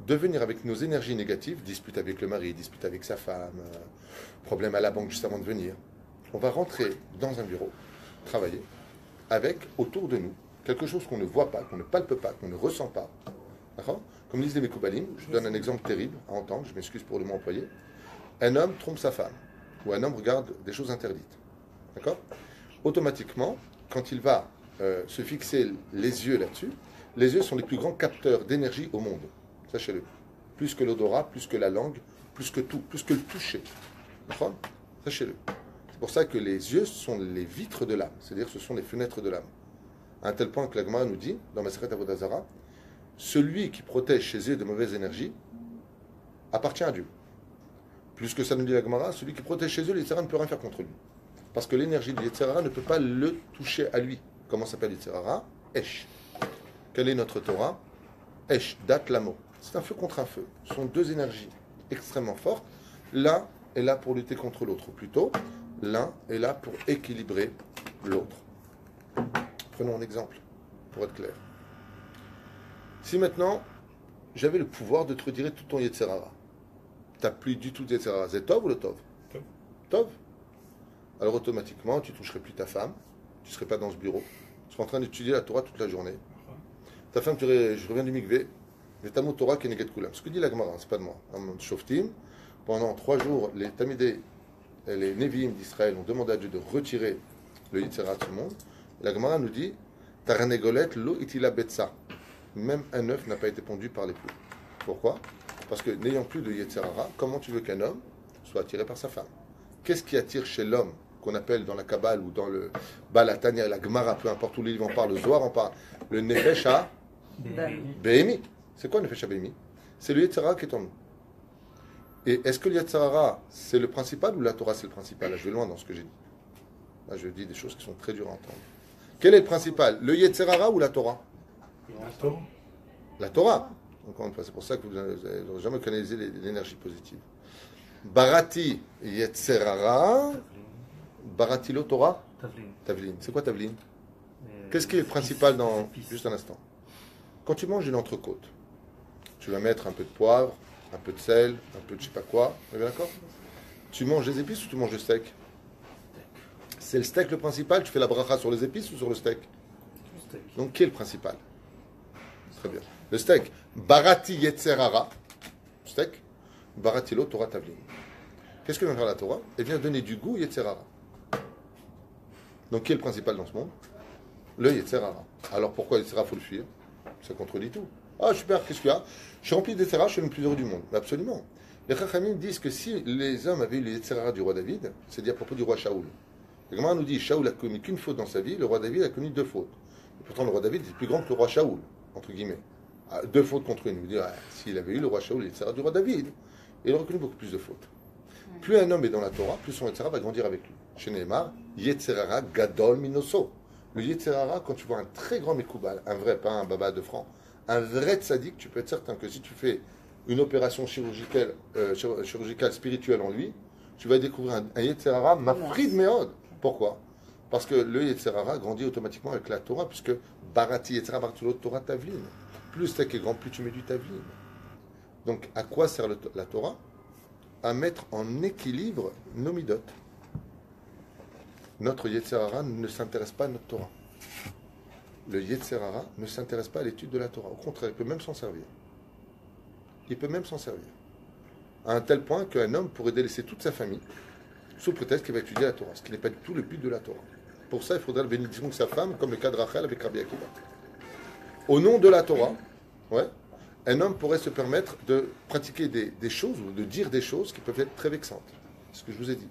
de venir avec nos énergies négatives, dispute avec le mari, dispute avec sa femme, problème à la banque juste avant de venir. On va rentrer dans un bureau, travailler, avec autour de nous quelque chose qu'on ne voit pas, qu'on ne palpe pas, qu'on ne ressent pas. D'accord ? Comme disent les Mekoubalim, je vous donne un exemple terrible à entendre, je m'excuse pour le mot employé. Un homme trompe sa femme, ou un homme regarde des choses interdites. D'accord ? Automatiquement, quand il va se fixer les yeux là-dessus, les yeux sont les plus grands capteurs d'énergie au monde. Sachez-le. Plus que l'odorat, plus que la langue, plus que tout, plus que le toucher. D'accord ? Sachez-le. C'est pour ça que les yeux sont les vitres de l'âme, c'est-à-dire ce sont les fenêtres de l'âme. À un tel point que la Gemara nous dit, dans Masechet Avodah Zarah, celui qui protège ses yeux de mauvaises énergies appartient à Dieu. Plus que ça nous dit la Gemara, celui qui protège ses yeux, le Yetzer Hara ne peut rien faire contre lui. Parce que l'énergie du Yetzer Hara ne peut pas le toucher à lui. Comment s'appelle le Yetzer Hara ? Esh. Quelle est notre Torah ? Esh, dat lamo. C'est un feu contre un feu. Ce sont deux énergies extrêmement fortes. L'un est là pour lutter contre l'autre. Ou plutôt, l'un est là pour équilibrer l'autre. Prenons un exemple, pour être clair. Si maintenant, j'avais le pouvoir de te retirer tout ton Yetzer Hara, tu n'as plus du tout de Yetzer Hara, c'est Tov ou le Tov ? Tov. Alors automatiquement, tu ne toucherais plus ta femme, tu ne serais pas dans ce bureau, tu serais en train d'étudier la Torah toute la journée. Ta femme, je reviens du mikvé, mais Talmud Torah qui est Neged Kulam. Ce que dit la Gemara, c'est pas de moi. En Shoftim, pendant 3 jours, les Tamidés et les Nevi'im d'Israël ont demandé à Dieu de retirer le Yetzer Hara de ce monde. La Gemara nous dit Taranegolet lo itila betsa. Même un œuf n'a pas été pondu par l'époux. Pourquoi ? Parce que n'ayant plus de Yetzer Hara, comment tu veux qu'un homme soit attiré par sa femme ? Qu'est-ce qui attire chez l'homme, qu'on appelle dans la Kabbale ou dans le Balatania, la Gemara, peu importe où les livres en parlent, le Zohar en parle, le Nefesh Behemi. C'est quoi le Nefesh Behemi ? C'est le Yetzer Hara qui est en nous. Et est-ce que le Yetzer Hara, c'est le principal ou la Torah, c'est le principal ? Là, je vais loin dans ce que j'ai dit. Là, je dis des choses qui sont très dures à entendre. Quel est le principal ? Le Yetzer Hara ou la Torah ? La Torah. Encore une fois, c'est pour ça que vous n'avez jamais canalisé l'énergie positive. Barati Yetzer Hara, Barati lo Torah, Tavlin. C'est quoi Tavlin ? Qu'est-ce qui est le principal dans... Juste un instant. Quand tu manges une entrecôte, tu vas mettre un peu de poivre, un peu de sel, un peu de je sais pas quoi. Vous êtes d'accord ? Tu manges les épices ou tu manges le steak ? C'est le steak le principal ? Tu fais la bracha sur les épices ou sur le steak ? Donc qui est le principal ? Très bien. Le steak. Barati Yetzer Hara. Steak. Barati lo Torah Tavlin. Qu'est-ce que vient faire la Torah ? Elle vient donner du goût Yetzer Hara. Donc qui est le principal dans ce monde ? Le Yetzer Hara. Alors pourquoi Yetzer Hara, il faut le fuir ? Ça contredit tout. Ah super, qu'est-ce qu'il y a ? Je suis rempli de Yetzer Hara, je suis le plus heureux du monde. Mais absolument. Les Chachamim disent que si les hommes avaient eu le Yetzer Hara du roi David, c'est dit à propos du roi Shaoul. Le Gemara nous dit Shaoul a commis qu'une faute dans sa vie, le roi David a commis 2 fautes. Et pourtant le roi David est plus grand que le roi Shaoul, entre guillemets. 2 fautes contre une. Il veut dire, s'il avait eu le roi Shaoul, le Yetzer Hara du roi David, il aurait connu beaucoup plus de fautes. Plus un homme est dans la Torah, plus son Yetzer Hara va grandir avec lui. Chez Nehemar, Yetzer Hara gadol minoso. Le Yetzer Hara, quand tu vois un très grand Mekoubal, un vrai, pas un baba de franc, un vrai tzaddik, tu peux être certain que si tu fais une opération chirurgicale spirituelle en lui, tu vas découvrir un Yetzer Hara mafrid meod. Pourquoi ? Parce que le Yetzer Hara grandit automatiquement avec la Torah, puisque Barati Yetzer Hara Bartulo Torah Tavlin. Plus le steak est grand, plus tu mets du Tavlin. Donc à quoi sert la Torah ? À mettre en équilibre nos midot. Notre Yetzer Hara ne s'intéresse pas à notre Torah. Le Yetzer Hara ne s'intéresse pas à l'étude de la Torah. Au contraire, il peut même s'en servir. Il peut même s'en servir. À un tel point qu'un homme pourrait délaisser toute sa famille sous prétexte qu'il va étudier la Torah, ce qui n'est pas du tout le but de la Torah. Pour ça, il faudra la bénédiction de sa femme, comme le cas de Rachel avec Rabbi Akiva. Au nom de la Torah, un homme pourrait se permettre de pratiquer des choses, ou de dire des choses qui peuvent être très vexantes. C'est ce que je vous ai dit.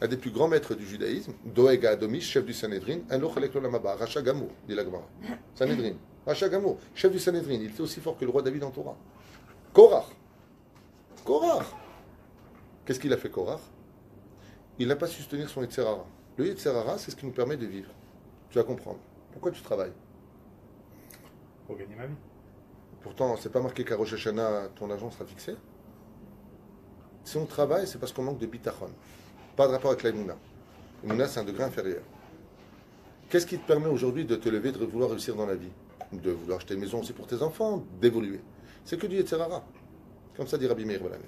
Un des plus grands maîtres du judaïsme, Doeg Adomi, chef du Sanhedrin, un autre Chalek Lolamaba, Racha Gamour, dit la Gemara. Sanhedrin. Racha Gamour, chef du Sanhedrin, il était aussi fort que le roi David en Torah. Korach. Qu'est-ce qu'il a fait, Korach ? Il n'a pas su tenir son Yetzer Hara. Le Yetzer Hara, c'est ce qui nous permet de vivre. Tu vas comprendre. Pourquoi tu travailles? Pour gagner ma vie. Pourtant, c'est pas marqué qu'à Rosh Hashanah, ton argent sera fixé. Si on travaille, c'est parce qu'on manque de bitachon. Pas de rapport avec l'Aïmouna. L'Aïmouna, c'est un degré inférieur. Qu'est-ce qui te permet aujourd'hui de te lever, de vouloir réussir dans la vie? De vouloir acheter une maison aussi pour tes enfants, d'évoluer. C'est que du Yetzer Hara. Comme ça dit Rabbi Meir Balanes.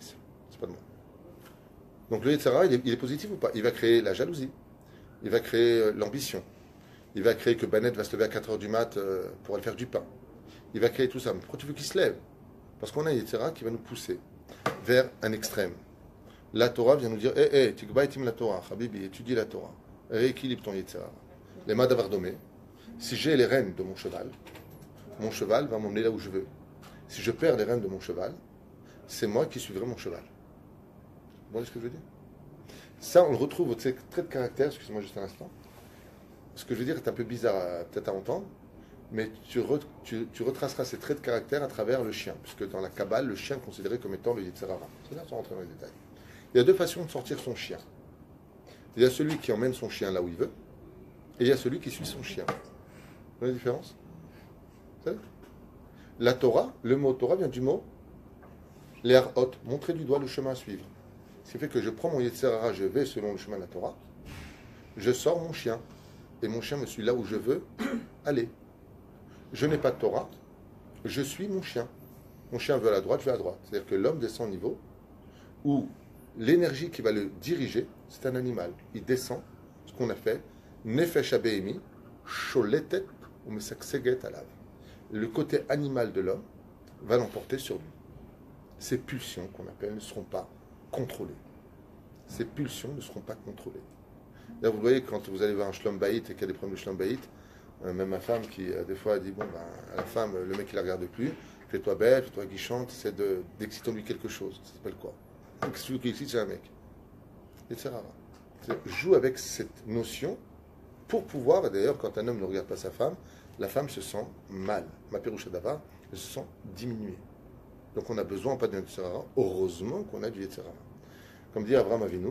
C'est pas de moi. Donc le Yetzer Hara, il est positif ou pas? Il va créer la jalousie. Il va créer l'ambition. Il va créer que Banette va se lever à 4h du mat pour aller faire du pain. Il va créer tout ça. Mais pourquoi tu veux qu'il se lève? Parce qu'on a un Yetzer Hara qui va nous pousser vers un extrême. La Torah vient nous dire Tikba etim la Torah, Habibi, étudie la Torah. Rééquilibre ton Yetzer Hara. Les mains d'Avardomé. Si j'ai les rênes de mon cheval va m'emmener là où je veux. Si je perds les rênes de mon cheval, c'est moi qui suivrai mon cheval. Vous voyez ce que je veux dire? Ça, on le retrouve au trait de caractère, excusez-moi juste un instant. Ce que je veux dire est un peu bizarre peut-être à entendre, mais tu retraceras ces traits de caractère à travers le chien, puisque dans la Kabbale, le chien est considéré comme étant le Yetzer Hara. C'est là sans rentrer dans les détails. Il y a deux façons de sortir son chien. Il y a celui qui emmène son chien là où il veut, et il y a celui qui suit son chien. Vous voyez la différence? Vous savez? La Torah, le mot Torah vient du mot Le'arot, montrer du doigt le chemin à suivre. Ce qui fait que je prends mon Yetzer Hara, je vais selon le chemin de la Torah, je sors mon chien, et mon chien me suit là où je veux aller. Je n'ai pas de Torah, je suis mon chien. Mon chien veut à la droite, je vais à droite. C'est-à-dire que l'homme descend au niveau où l'énergie qui va le diriger, c'est un animal. Il descend, ce qu'on a fait, Nefesh Abehemi, Sholetet ou Mesakseget Alav. Le côté animal de l'homme va l'emporter sur lui. Ces pulsions qu'on appelle ne seront pas contrôlées. Ces pulsions ne seront pas contrôlées. D'ailleurs, vous voyez, quand vous allez voir un shlom bayit et qu'il y a des problèmes de shlom bayit, même ma femme qui, des fois, dit bon, à la femme, le mec, il la regarde plus, fais-toi belle, fais-toi guichante, c'est d'exciter en lui quelque chose. Ça s'appelle quoi? Celui qui excite, c'est un mec. Etc. Joue avec cette notion pour pouvoir, d'ailleurs, quand un homme ne regarde pas sa femme, la femme se sent mal. Ma péroucha d'ava, elle se sent diminuée. Donc on a besoin pas de Yetzer Hara. Heureusement qu'on a du Yetzer Hara. Comme dit Avraham Avinu,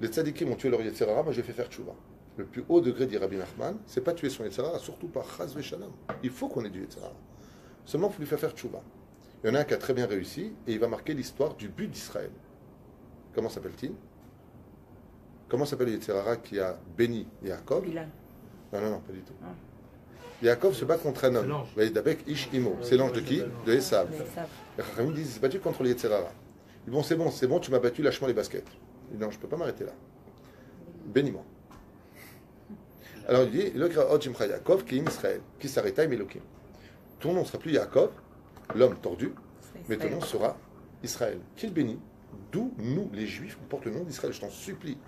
les tzadikim ont tué leur Yetzer Hara, moi j'ai fait faire tchouva. Le plus haut degré, dit Rabbi Nachman, c'est pas tuer son Yetzer Hara, surtout pas chas v'shalom. Il faut qu'on ait du Yetzer Hara. Seulement, il faut lui faire tchouva. Il y en a un qui a très bien réussi, et il va marquer l'histoire du but d'Israël. Comment s'appelle-t-il? Comment s'appelle le Yetzer Hara qui a béni Yaakov? Bilan. Non, pas du tout. Yaakov se bat contre un homme. D'abek Ish Imo. C'est l'ange de qui? De Esav. Les Chachamim disent, il s'est battu contre le Yetzer Hara. Il dit, bon, c'est bon, tu m'as battu, lâche-moi les baskets. Il dit, non, je ne peux pas m'arrêter là. Bénis-moi. Alors il dit, le Gra Odjimcha Yaakov, qui est Israël, qui s'arrêta et Melokim. Ton nom ne sera plus Yaakov, l'homme tordu, mais ton nom sera Israël. Qui le bénit? D'où nous, les Juifs, on porte le nom d'Israël, je t'en supplie.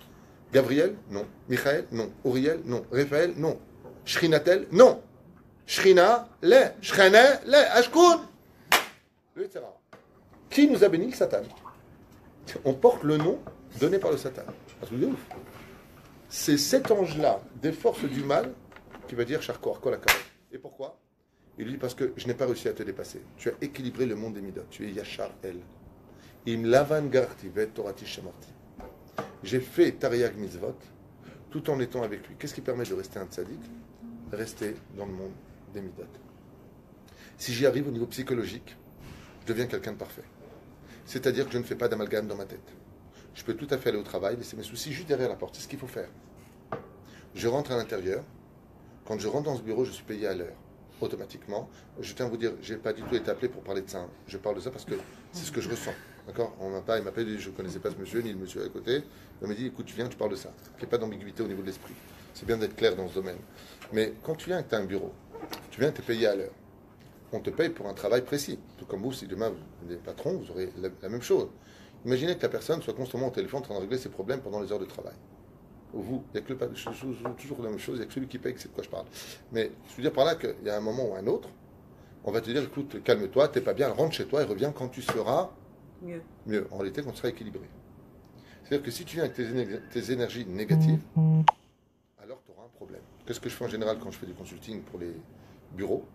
Gabriel? Non. Michael? Non. Uriel? Non. Raphaël? Non. Shrinatel? Non. Shrina? Le. Shrena? Le. Ashkun? Le etc. Qui nous a béni? Le Satan. On porte le nom donné par le Satan. C'est ouf. C'est cet ange-là, des forces du mal, qui va dire Charkor, Kolakar. Et pourquoi? Il lui dit parce que je n'ai pas réussi à te dépasser. Tu as équilibré le monde des Midot. Tu es Yachar El. Im Lavan Garti, Vet Torati Shamarti. J'ai fait Tariag Mitzvot tout en étant avec lui. Qu'est-ce qui permet de rester un tzaddik? Rester dans le monde des Midot. Si j'y arrive au niveau psychologique, je deviens quelqu'un de parfait. C'est-à-dire que je ne fais pas d'amalgame dans ma tête. Je peux tout à fait aller au travail, laisser mes soucis juste derrière la porte. C'est ce qu'il faut faire. Je rentre à l'intérieur. Quand je rentre dans ce bureau, je suis payé à l'heure. Automatiquement. Je tiens à vous dire, je n'ai pas du tout été appelé pour parler de ça. Je parle de ça parce que c'est ce que je ressens. D'accord? Il m'a appelé, je ne connaissais pas ce monsieur, ni le monsieur à côté. Il m'a dit, écoute, tu viens, tu parles de ça. Il n'y a pas d'ambiguïté au niveau de l'esprit. C'est bien d'être clair dans ce domaine. Mais quand tu viens et que tu as un bureau, tu viens, tu es payé à l'heure. On te paye pour un travail précis. Tout comme vous, si demain vous êtes patron, vous aurez la même chose. Imaginez que la personne soit constamment au téléphone en train de régler ses problèmes pendant les heures de travail. Vous, il n'y a toujours la même chose, il n'y a que celui qui paye qui sait de quoi je parle. Mais je veux dire par là qu'il y a un moment ou un autre, on va te dire, écoute, calme-toi, t'es pas bien, rentre chez toi et reviens quand tu seras mieux. En réalité, quand tu seras équilibré. C'est-à-dire que si tu viens avec tes énergies négatives, alors tu auras un problème. Qu'est-ce que je fais en général quand je fais du consulting pour les bureaux?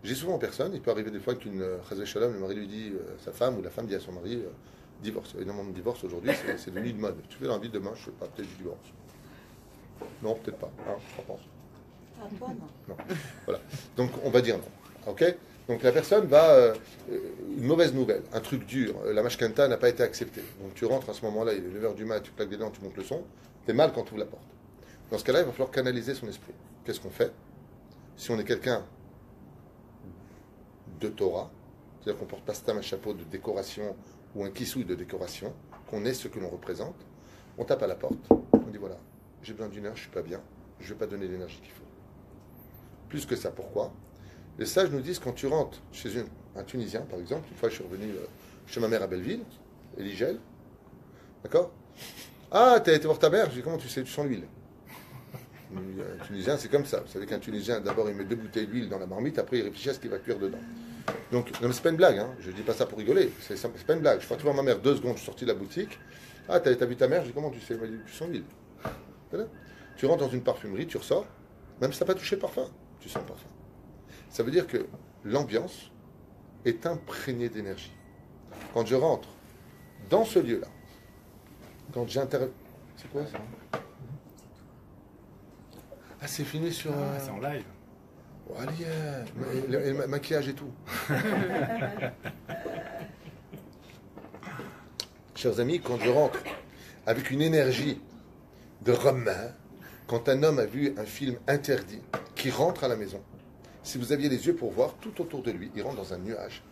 J'ai souvent en personne, il peut arriver des fois qu'une Chazé Shalom, le mari lui dit, sa femme ou la femme dit à son mari, divorce. Évidemment, le divorce aujourd'hui, c'est devenu une mode. Tu fais dans la vie demain, je ne sais pas, peut-être du divorce. Non, peut-être pas. Hein, je pense. Ah, toi, non. Non. Voilà. Donc, on va dire non. OK? Donc, la personne va... une mauvaise nouvelle, un truc dur. La mashkanta n'a pas été acceptée. Donc, tu rentres à ce moment-là, il est 9h du mat, tu claques des dents, tu montes le son. T'es mal quand tu ouvres la porte. Dans ce cas-là, il va falloir canaliser son esprit. Qu'est-ce qu'on fait? Si on est quelqu'un de Torah, c'est-à-dire qu'on ne porte pas stam, un chapeau de décoration ou un kissouille de décoration, qu'on est ce que l'on représente, on tape à la porte, on dit voilà, j'ai besoin d'une heure, je ne suis pas bien, je ne vais pas donner l'énergie qu'il faut. Plus que ça, pourquoi? Les sages nous disent quand tu rentres chez un Tunisien, par exemple, une fois je suis revenu chez ma mère à Belleville, Eligel, d'accord? Ah, t'as été voir ta mère? Je dis comment tu sais, tu sens l'huile. Un Tunisien, c'est comme ça. Vous savez qu'un Tunisien, d'abord, il met 2 bouteilles d'huile dans la marmite, après, il réfléchit à ce qu'il va cuire dedans. Donc, non, mais c'est pas une blague, hein. Je dis pas ça pour rigoler. C'est pas une blague. Je crois que tu vois ma mère 2 secondes, je suis sorti de la boutique. Ah, t'as vu ta mère? Je dis comment tu sais? Elle m'a dit, tu sens l'huile. Tu rentres dans une parfumerie, tu ressors, même si t'as pas touché le parfum, tu sens le parfum. Ça veut dire que l'ambiance est imprégnée d'énergie. Quand je rentre dans ce lieu-là, quand j'interviens. C'est quoi ça? Ah, c'est fini sur. C'est en live. Oh, allez, le maquillage et tout. Chers amis, quand je rentre avec une énergie de Rama, quand un homme a vu un film interdit, qui rentre à la maison, si vous aviez les yeux pour voir, tout autour de lui, il rentre dans un nuage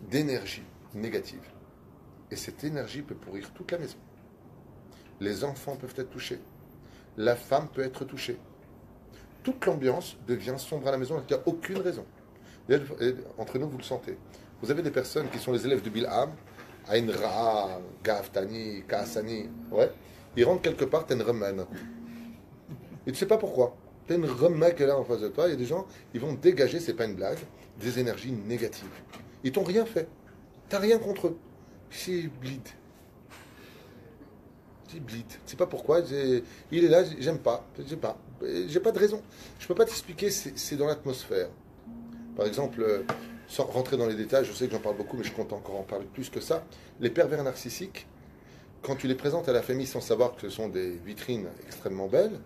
d'énergie négative. Et cette énergie peut pourrir toute la maison. Les enfants peuvent être touchés. La femme peut être touchée. Toute l'ambiance devient sombre à la maison, il n'y a aucune raison. Et entre nous, vous le sentez. Vous avez des personnes qui sont les élèves de Bil'am, Aïn Ra, Gaftani, Kaasani, ouais. Ils rentrent quelque part, t'as une remane. Et tu ne sais pas pourquoi. T'as une remane qui est là en face de toi, il y a des gens, ils vont dégager, c'est pas une blague, des énergies négatives. Ils t'ont rien fait. T'as rien contre eux. C'est bleed. C'est bleed. Tu sais pas pourquoi. Il est là, j'aime pas. Je sais pas. J'ai pas de raison. Je peux pas t'expliquer, c'est dans l'atmosphère. Par exemple, sans rentrer dans les détails, je sais que j'en parle beaucoup, mais je compte encore en parler plus que ça. Les pervers narcissiques, quand tu les présentes à la famille sans savoir que ce sont des vitrines extrêmement belles,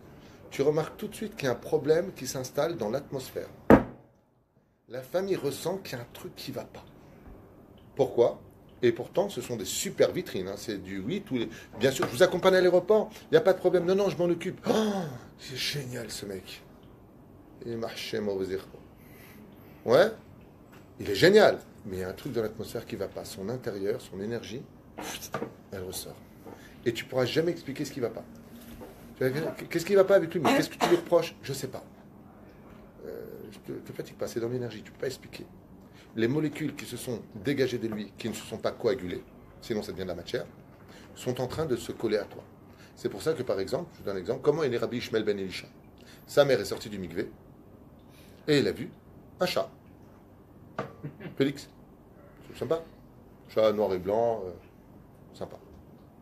tu remarques tout de suite qu'il y a un problème qui s'installe dans l'atmosphère. La famille ressent qu'il y a un truc qui ne va pas. Pourquoi? Et pourtant, ce sont des super vitrines. Hein. C'est du oui, tous les... Bien sûr, je vous accompagne à l'aéroport, il n'y a pas de problème. Non, non, je m'en occupe. Oh, c'est génial ce mec. Ouais, il est génial. Mais il y a un truc dans l'atmosphère qui ne va pas. Son intérieur, son énergie, elle ressort. Et tu ne pourras jamais expliquer ce qui ne va pas. Qu'est-ce qui ne va pas avec lui? Mais qu'est-ce que tu lui reproches? Je ne sais pas. Je ne te fatigue pas, c'est dans l'énergie, tu ne peux pas expliquer. Les molécules qui se sont dégagées de lui, qui ne se sont pas coagulées, sinon ça devient de la matière, sont en train de se coller à toi. C'est pour ça que, par exemple, je vous donne un exemple, comment est né Rabbi Ishmael ben Elisha? Sa mère est sortie du mikvé, et elle a vu un chat. Félix, c'est sympa. Chat noir et blanc, sympa.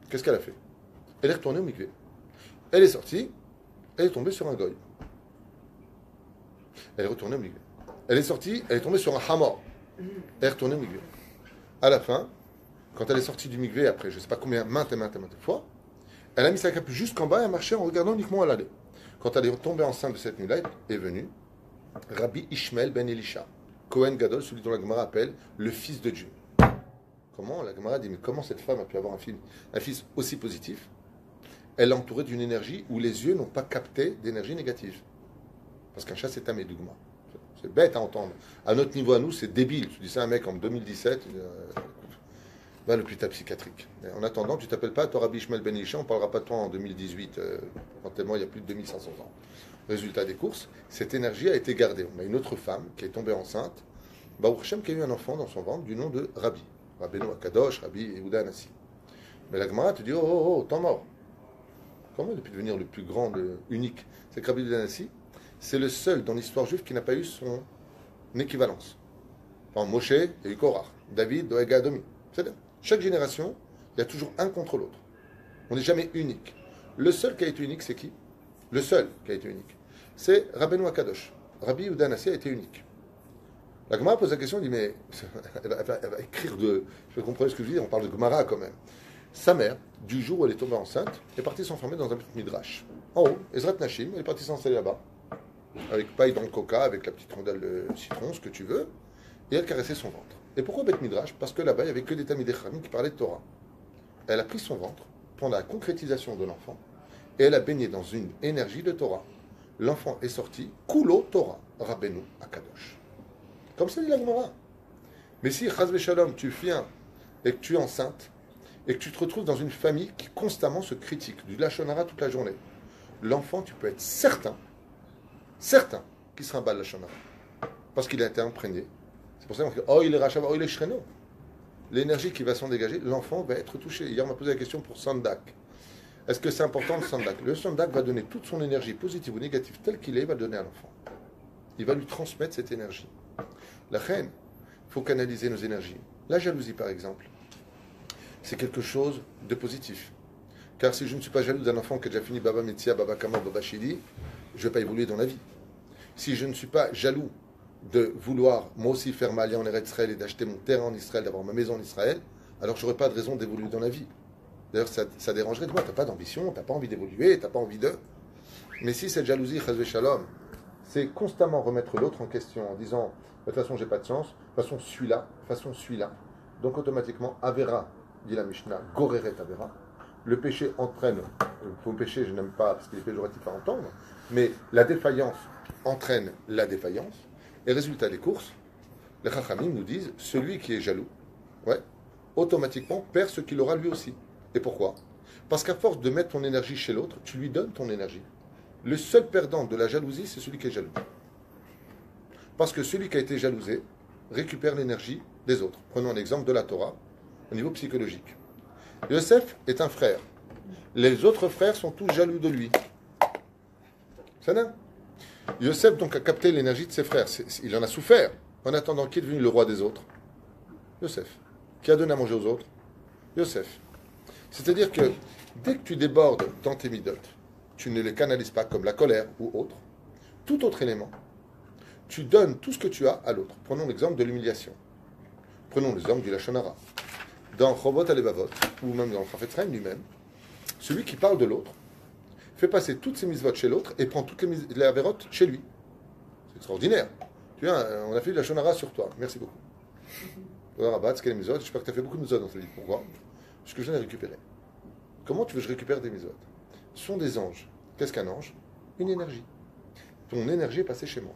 Qu'est-ce qu'elle a fait? Elle est retournée au mikvé. Elle est sortie, elle est tombée sur un goy. Elle est retournée au mikvé. Elle est sortie, elle est tombée sur un hamor. Elle est retournée au mikvé. À la fin, quand elle est sortie du mikvé, après je ne sais pas combien, maintes fois, elle a mis sa cape jusqu'en bas et a marché en regardant uniquement à l'aller. Quand elle est tombée enceinte de cette nuit-là, est venu Rabbi Ishmael ben Elisha, Cohen Gadol, celui dont la Gemara appelle le fils de Dieu. Comment? La Gemara dit, mais comment cette femme a pu avoir un fils aussi positif? Elle l'a entouré d'une énergie où les yeux n'ont pas capté d'énergie négative. Parce qu'un chat, c'est un médougma. C'est bête à entendre. À notre niveau, à nous, c'est débile. Tu dis ça à un mec en 2017, va à l'hôpital psychiatrique. En attendant, tu t'appelles pas Rabbi Ishmael ben Elisha, on ne parlera pas de toi en 2018, tellement il y a plus de 2500 ans. Résultat des courses, cette énergie a été gardée. On a une autre femme qui est tombée enceinte, Baruch Hashem, qui a eu un enfant dans son ventre du nom de Rabbi. Rabbeinu Akadosh, Rabbi Yehuda Anassi. Mais la Gemara te dit, oh, temps mort. Comment il a pu devenir le plus grand, le unique? C'est que Rabbi Yehuda Anassi, c'est le seul dans l'histoire juive qui n'a pas eu son équivalence. Enfin, Moshe, il y a eu Korah, David, Doeg Adomi. C'est-à-dire, chaque génération, il y a toujours un contre l'autre. On n'est jamais unique. Le seul qui a été unique, c'est qui? Le seul qui a été unique, c'est Rabbeinu Akadosh. Rabbi Yehuda Anassi a été unique. La Gemara pose la question, elle dit, mais elle va écrire de... Je vais comprendre ce que je dis, on parle de Gemara quand même. Sa mère, du jour où elle est tombée enceinte, est partie s'enfermer dans un petit midrash. En haut, Ezrat Nashim, elle est partie s'installer là-bas, avec paille dans le coca, avec la petite rondelle de citron, ce que tu veux, et elle caressait son ventre. Et pourquoi Beth Midrash? Parce que là-bas, il n'y avait que des Talmidei Chachamim qui parlaient de Torah. Elle a pris son ventre pour la concrétisation de l'enfant, et elle a baigné dans une énergie de Torah. L'enfant est sorti, Kulo Torah, Rabbeinu Akadosh. Comme ça dit la Gemara. Mais si, Chaz Shalom, tu viens et que tu es enceinte, et que tu te retrouves dans une famille qui constamment se critique, du Lachon Hara toute la journée, l'enfant, tu peux être certain qu'il sera un bal Lachon Hara. Parce qu'il a été imprégné. C'est pour ça qu'on dit, oh, il est Rachava, oh, il est Shreno. L'énergie qui va s'en dégager, l'enfant va être touché. Hier, on m'a posé la question pour Sandak. Est-ce que c'est important le Sandak? Le Sandak va donner toute son énergie positive ou négative telle qu'il est, il va le donner à l'enfant. Il va lui transmettre cette énergie. La reine, il faut canaliser nos énergies. La jalousie, par exemple, c'est quelque chose de positif. Car si je ne suis pas jaloux d'un enfant qui a déjà fini Baba Metzia, Baba Kama, Baba Shidi, je ne vais pas évoluer dans la vie. Si je ne suis pas jaloux de vouloir moi aussi faire ma alliance en Eretz Israël et d'acheter mon terrain en Israël, d'avoir ma maison en Israël, alors je n'aurais pas de raison d'évoluer dans la vie. D'ailleurs, ça dérangerait de moi. Tu n'as pas d'ambition, tu n'as pas envie d'évoluer, tu n'as pas envie de... Mais si cette jalousie, Chazvé Shalom, c'est constamment remettre l'autre en question en disant de toute façon, j'ai pas de chance, de toute façon, celui-là. Donc, automatiquement, Avera, dit la Mishnah, Goreret Avera. Le péché entraîne, le péché, je n'aime pas parce qu'il est péjoratif à entendre, mais la défaillance entraîne la défaillance. Et résultat des courses, les Chachamim nous disent celui qui est jaloux, automatiquement perd ce qu'il aura lui aussi. Et pourquoi? Parce qu'à force de mettre ton énergie chez l'autre, tu lui donnes ton énergie. Le seul perdant de la jalousie, c'est celui qui est jaloux. Parce que celui qui a été jalousé récupère l'énergie des autres. Prenons l'exemple de la Torah au niveau psychologique. Yosef est un frère. Les autres frères sont tous jaloux de lui. Ça n'a. Yosef donc a capté l'énergie de ses frères. Il en a souffert en attendant qui est devenu le roi des autres. Yosef. Qui a donné à manger aux autres? Yosef. C'est-à-dire que dès que tu débordes dans tes midotes, tu ne les canalises pas comme la colère ou autre, tout autre élément, tu donnes tout ce que tu as à l'autre. Prenons l'exemple de l'humiliation. Prenons l'exemple du Lachon Hara. Dans Chovot Alevavot, ou même dans le Chafetz Chaim lui-même, celui qui parle de l'autre fait passer toutes ses mitzvot chez l'autre et prend toutes les avérotes chez lui. C'est extraordinaire. Tu vois, on a fait du Lachon Hara sur toi. Merci beaucoup. Rabat, c'est quelle mitzvot? J'espère que tu as fait beaucoup de mitzvot dans ta vie. Pourquoi? Parce que je viens de récupérer. Comment tu veux que je récupère des mitzvot? Ce sont des anges. Qu'est-ce qu'un ange? Une énergie. Ton énergie est passée chez moi.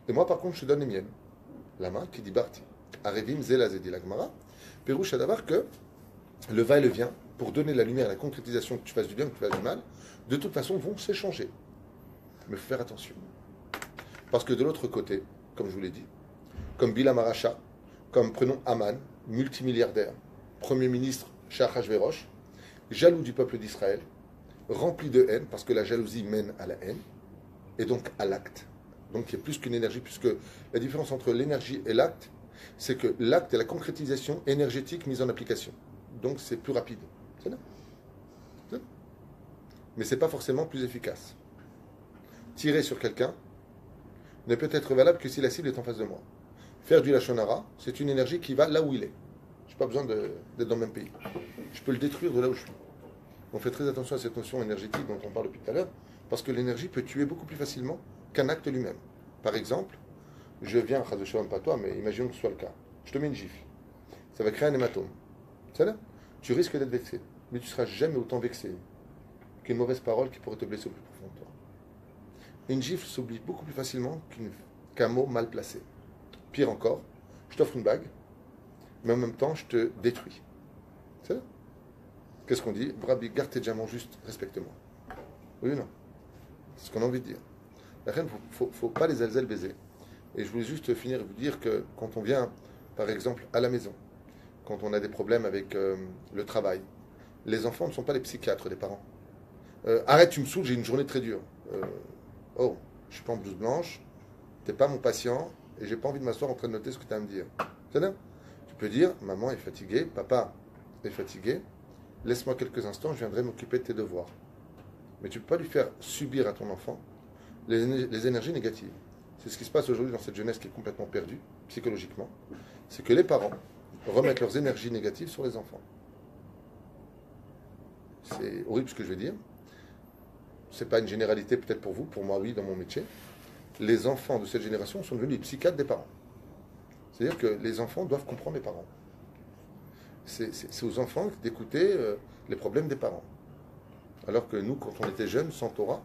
Et moi, par contre, je te donne les miennes. La main qui dit Barti. Arevim Zelazedi Lagmara. Pérouche à d'avoir que le va et le vient, pour donner la lumière, la concrétisation, que tu fasses du bien, que tu fasses du mal, de toute façon, vont s'échanger. Mais il faut faire attention. Parce que de l'autre côté, comme je vous l'ai dit, comme Bilam Aracha, comme prenons Aman, multimilliardaire, premier ministre chez Achashverosh, jaloux du peuple d'Israël, rempli de haine, parce que la jalousie mène à la haine, et donc à l'acte. Donc il y a plus qu'une énergie, puisque la différence entre l'énergie et l'acte, c'est que l'acte est la concrétisation énergétique mise en application. Donc c'est plus rapide. C'est là. Mais ce n'est pas forcément plus efficace. Tirer sur quelqu'un ne peut être valable que si la cible est en face de moi. Faire du Lachon Hara, c'est une énergie qui va là où il est. Je n'ai pas besoin d'être dans le même pays. Je peux le détruire de là où je suis. On fait très attention à cette notion énergétique dont on parle depuis tout à l'heure, parce que l'énergie peut tuer beaucoup plus facilement qu'un acte lui-même. Par exemple, je viens, pas toi, mais imaginons que ce soit le cas. Je te mets une gifle. Ça va créer un hématome. C'est là. Tu risques d'être vexé, mais tu ne seras jamais autant vexé qu'une mauvaise parole qui pourrait te blesser au plus profond de toi. Une gifle s'oublie beaucoup plus facilement qu'un mot mal placé. Pire encore, je t'offre une bague, mais en même temps, je te détruis. C'est là. Qu'est-ce qu'on dit? Brabi, garde tes diamants juste, respecte-moi. Oui ou non? C'est ce qu'on a envie de dire. La reine, il ne faut pas les alzelles baiser. Et je voulais juste finir et vous dire que quand on vient, par exemple, à la maison, quand on a des problèmes avec le travail, les enfants ne sont pas les psychiatres des parents. Arrête, tu me saoules, j'ai une journée très dure. Oh, je suis pas en blouse blanche, t'es pas mon patient, et j'ai pas envie de m'asseoir en train de noter ce que tu as à me dire. C'est bien. Tu peux dire, maman est fatiguée, papa est fatigué, laisse-moi quelques instants, je viendrai m'occuper de tes devoirs. Mais tu ne peux pas lui faire subir à ton enfant les énergies négatives. C'est ce qui se passe aujourd'hui dans cette jeunesse qui est complètement perdue, psychologiquement. C'est que les parents remettent leurs énergies négatives sur les enfants. c'est horrible ce que je vais dire. C'est pas une généralité peut-être pour vous, pour moi oui, dans mon métier. Les enfants de cette génération sont devenus les psychiatres des parents. C'est-à-dire que les enfants doivent comprendre les parents. C'est aux enfants d'écouter les problèmes des parents. Alors que nous, quand on était jeunes, sans Torah,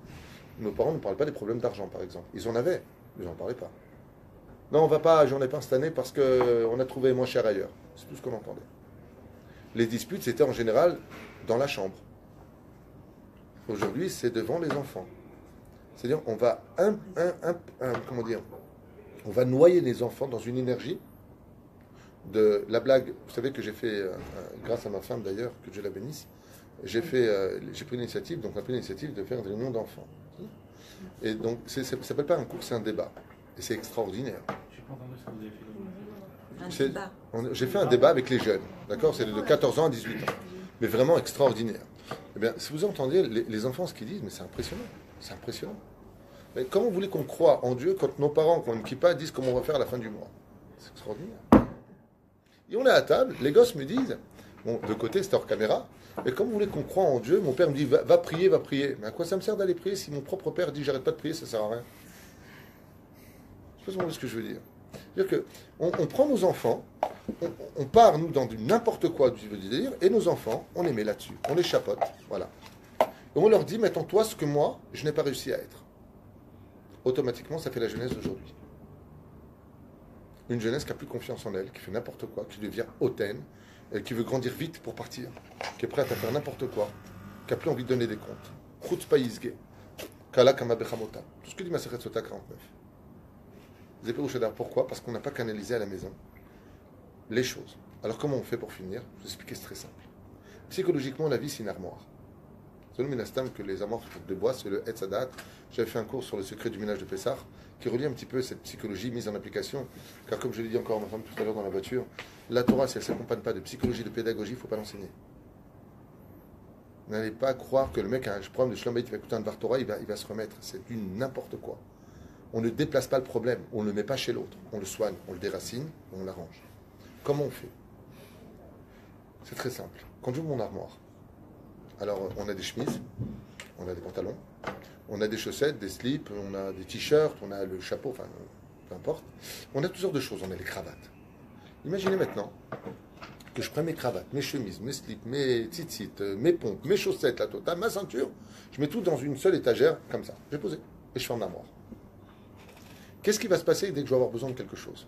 nos parents ne parlaient pas des problèmes d'argent, par exemple. Ils en avaient, mais ils n'en parlaient pas. Non, on ne va pas à Journée Pain cette année parce qu'on a trouvé moins cher ailleurs. C'est tout ce qu'on entendait. Les disputes, c'était en général dans la chambre. Aujourd'hui, c'est devant les enfants. C'est-à-dire, on va comment dire, on va noyer les enfants dans une énergie de la blague. Vous savez que j'ai fait, grâce à ma femme d'ailleurs, que Dieu la bénisse, j'ai pris l'initiative, donc on a pris l'initiative de faire une réunion d'enfants. Et donc, ça ne s'appelle pas un cours, c'est un débat. Et c'est extraordinaire. Je n'ai pas entendu ce que vous avez fait. J'ai fait un débat avec les jeunes, d'accord? C'est de 14 ans à 18 ans. Mais vraiment extraordinaire. Eh bien, si vous entendez les enfants ce qu'ils disent, mais c'est impressionnant. C'est impressionnant. Mais comment vous voulez qu'on croie en Dieu quand nos parents, qui ont une kippa, disent comment on va faire à la fin du mois? C'est extraordinaire. Et on est à table, les gosses me disent, bon, de côté, c'est hors caméra, mais comme vous voulez qu'on croie en Dieu, mon père me dit, va prier, va prier. Mais à quoi ça me sert d'aller prier si mon propre père dit, j'arrête pas de prier, ça sert à rien? Je sais pas si vous voyez ce que je veux dire. C'est-à-dire qu'on prend nos enfants, on part, nous, dans du n'importe quoi du délire, et nos enfants, on les met là-dessus, on les chapote, voilà. Et on leur dit, mettons toi ce que moi, je n'ai pas réussi à être. Automatiquement, ça fait la jeunesse d'aujourd'hui. Une jeunesse qui n'a plus confiance en elle, qui fait n'importe quoi, qui devient hautaine, qui veut grandir vite pour partir, qui est prête à faire n'importe quoi, qui n'a plus envie de donner des comptes. Chutzpah yizge, kala kama bechamota. Tout ce que dit Masechet Sota 49. Pourquoi? Parce qu'on n'a pas canalisé à la maison les choses. Alors comment on fait pour finir? Je vais vous expliquer, c'est très simple. Psychologiquement, la vie, c'est une armoire. C'est le minastam que les armoires de bois, c'est le Etzadat. J'avais fait un cours sur le secret du ménage de Pessah, qui relie un petit peu cette psychologie mise en application. Car comme je l'ai dit encore à ma femme tout à l'heure dans la voiture, la Torah, si elle ne s'accompagne pas de psychologie, de pédagogie, il ne faut pas l'enseigner. N'allez pas croire que le mec a un problème de Shlom Bayit, il va écouter un Dvar Torah, il va se remettre. C'est du n'importe quoi. On ne déplace pas le problème, on ne le met pas chez l'autre. On le soigne, on le déracine, on l'arrange. Comment on fait? C'est très simple. Quand j'ouvre mon armoire, alors on a des chemises, on a des pantalons, on a des chaussettes, des slips, on a des t-shirts, on a le chapeau, enfin peu importe. On a toutes sortes de choses, on a les cravates. Imaginez maintenant que je prends mes cravates, mes chemises, mes slips, mes tzitzit, mes pompes, mes chaussettes, la totale, ma ceinture, je mets tout dans une seule étagère, comme ça. Je vais poser et je ferme l'armoire. Qu'est-ce qui va se passer dès que je vais avoir besoin de quelque chose?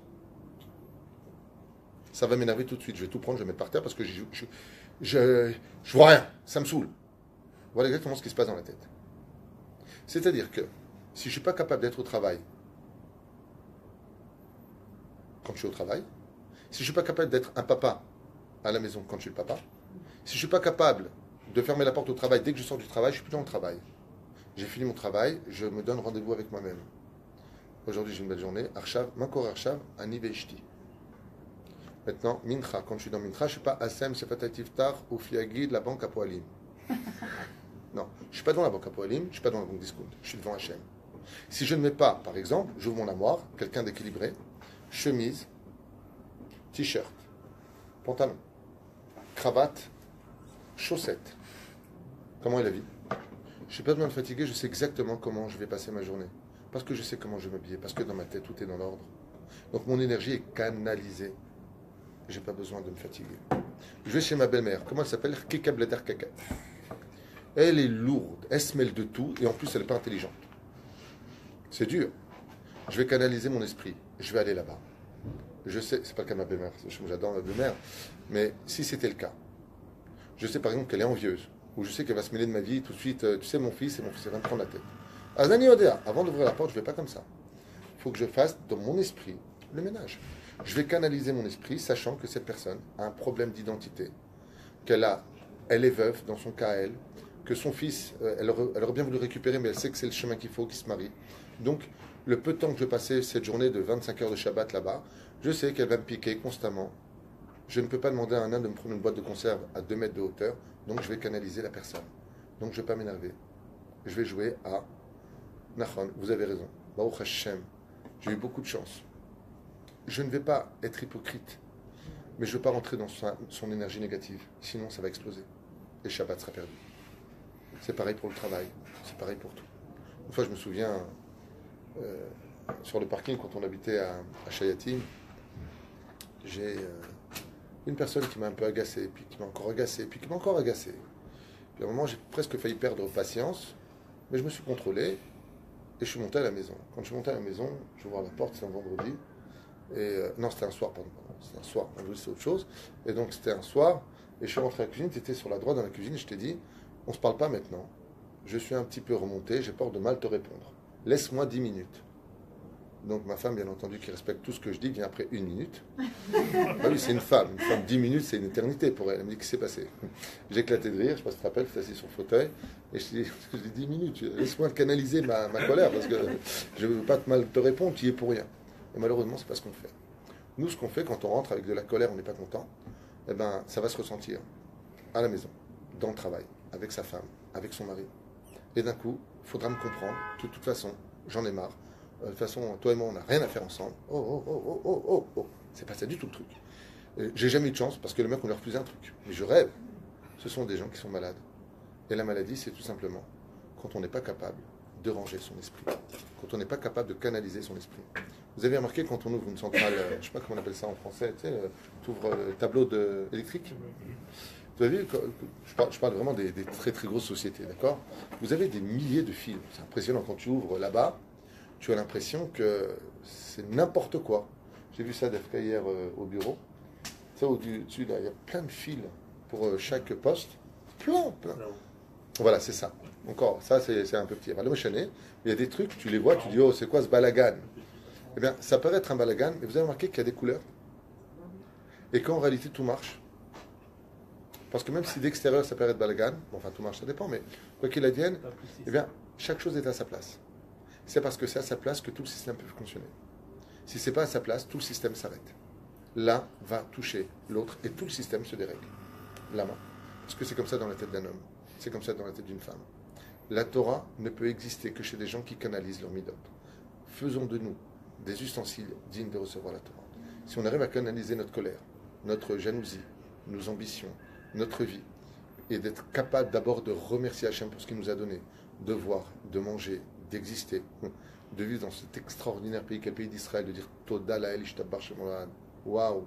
Ça va m'énerver tout de suite. Je vais tout prendre, je vais mettre par terre parce que je vois rien. Ça me saoule. Voilà exactement ce qui se passe dans la tête. C'est-à-dire que si je ne suis pas capable d'être au travail quand je suis au travail, si je ne suis pas capable d'être un papa à la maison quand je suis le papa, si je ne suis pas capable de fermer la porte au travail dès que je sors du travail, je ne suis plus dans le travail. J'ai fini mon travail, je me donne rendez-vous avec moi-même. Aujourd'hui, j'ai une belle journée. Arshav, Makor Arshav, Ani Veishti. Maintenant, Mincha. Quand je suis dans Mincha, je ne suis pas Asem, Sefatat Iftar ou Fiagi de la banque à Poalim. Non, je ne suis pas dans la banque à Poalim, je ne suis pas dans la banque discount. Je suis devant Hachem. Si je ne mets pas, par exemple, j'ouvre mon armoire, quelqu'un d'équilibré, chemise, t-shirt, pantalon, cravate, chaussettes. Comment est la vie? Je n'ai pas besoin de fatiguer, je sais exactement comment je vais passer ma journée. Parce que je sais comment je vais m'habiller, parce que dans ma tête, tout est dans l'ordre. Donc mon énergie est canalisée. Je n'ai pas besoin de me fatiguer. Je vais chez ma belle-mère. Comment elle s'appelle? Kekableter Kaka. Elle est lourde, elle se mêle de tout, et en plus, elle n'est pas intelligente. C'est dur. Je vais canaliser mon esprit. Je vais aller là-bas. Je sais, c'est pas le cas de ma belle-mère, j'adore ma belle-mère, mais si c'était le cas, je sais par exemple qu'elle est envieuse, ou je sais qu'elle va se mêler de ma vie tout de suite, tu sais, mon fils, elle va me prendre la tête. Azani Odea, avant d'ouvrir la porte, je ne vais pas comme ça. Il faut que je fasse dans mon esprit le ménage. Je vais canaliser mon esprit, sachant que cette personne a un problème d'identité, elle est veuve, dans son cas elle, que son fils, elle aurait bien voulu récupérer, mais elle sait que c'est le chemin qu'il faut, qu'il se marie. Donc, le peu de temps que je vais passer cette journée de 25 heures de Shabbat là-bas, je sais qu'elle va me piquer constamment. Je ne peux pas demander à un nain de me prendre une boîte de conserve à 2 mètres de hauteur, donc je vais canaliser la personne. Donc je ne vais pas m'énerver. Je vais jouer à Nachon, vous avez raison. Baruch Hashem, j'ai eu beaucoup de chance. Je ne vais pas être hypocrite, mais je ne veux pas rentrer dans son énergie négative. Sinon, ça va exploser. Et Shabbat sera perdu. C'est pareil pour le travail, c'est pareil pour tout. Une fois, je me souviens, sur le parking, quand on habitait à Chayatim, j'ai une personne qui m'a un peu agacé, puis qui m'a encore agacé, puis qui m'a encore agacé. Puis à un moment, j'ai presque failli perdre patience, mais je me suis contrôlé et je suis monté à la maison. Quand je suis monté à la maison, je vais voir la porte, c'est un vendredi. Et non, c'était un soir, pardon. C'était un soir, vendredi c'est autre chose. Et donc c'était un soir, et je suis rentré à la cuisine, tu étais sur la droite dans la cuisine, et je t'ai dit, on ne se parle pas maintenant. Je suis un petit peu remonté, j'ai peur de mal te répondre. Laisse-moi 10 minutes. Donc ma femme, bien entendu, qui respecte tout ce que je dis, vient après 1 minute. Ah oui, c'est une femme. Une femme, 10 minutes, c'est une éternité pour elle. Elle me dit, qu'est-ce qui s'est passé? J'ai éclaté de rire, je sais pas si tu te rappelles, je suis assis sur le fauteuil. Et je dis 10 minutes, laisse-moi canaliser ma colère, parce que je ne veux pas mal te répondre, tu y es pour rien. Et malheureusement, c'est pas ce qu'on fait. Nous, ce qu'on fait, quand on rentre avec de la colère, on n'est pas content, eh ben, ça va se ressentir à la maison, dans le travail, avec sa femme, avec son mari. Et d'un coup, il faudra me comprendre que de toute façon, j'en ai marre. De toute façon, toi et moi, on n'a rien à faire ensemble. Oh. C'est pas ça du tout le truc. J'ai jamais eu de chance parce que le mec, on lui a refusé un truc. Mais je rêve. Ce sont des gens qui sont malades. Et la maladie, c'est tout simplement quand on n'est pas capable de ranger son esprit. Quand on n'est pas capable de canaliser son esprit. Vous avez remarqué quand on ouvre une centrale, je ne sais pas comment on appelle ça en français, tu sais, tu ouvres le tableau électrique. Vous avez vu, je parle vraiment des très très grosses sociétés, d'accord? Vous avez des milliers de fils. C'est impressionnant quand tu ouvres là-bas. Tu as l'impression que c'est n'importe quoi. J'ai vu ça d'FK hier au bureau. Ça, au-dessus, là, il y a plein de fils pour chaque poste. Plein. Voilà, c'est ça. Encore, ça, c'est un peu petit. Alors, il y a des trucs, tu les vois, tu dis, oh, c'est quoi ce balagan? Eh bien, ça paraît être un balagan, mais vous avez remarqué qu'il y a des couleurs. Et qu'en réalité, tout marche. Parce que même si d'extérieur, ça paraît être balagan, bon, enfin, tout marche, ça dépend, mais quoi qu'il advienne, eh bien, chaque chose est à sa place. C'est parce que c'est à sa place que tout le système peut fonctionner. Si ce n'est pas à sa place, tout le système s'arrête. L'un va toucher l'autre et tout le système se dérègle. La main. Parce que c'est comme ça dans la tête d'un homme. C'est comme ça dans la tête d'une femme. La Torah ne peut exister que chez des gens qui canalisent leur midot. Faisons de nous des ustensiles dignes de recevoir la Torah. Si on arrive à canaliser notre colère, notre jalousie, nos ambitions, notre vie, et d'être capable d'abord de remercier Hachem pour ce qu'il nous a donné, de voir, de manger, d'exister, de vivre dans cet extraordinaire pays qu'est le pays d'Israël, de dire Toda Lael Ishtabbar Shemolad. Waouh!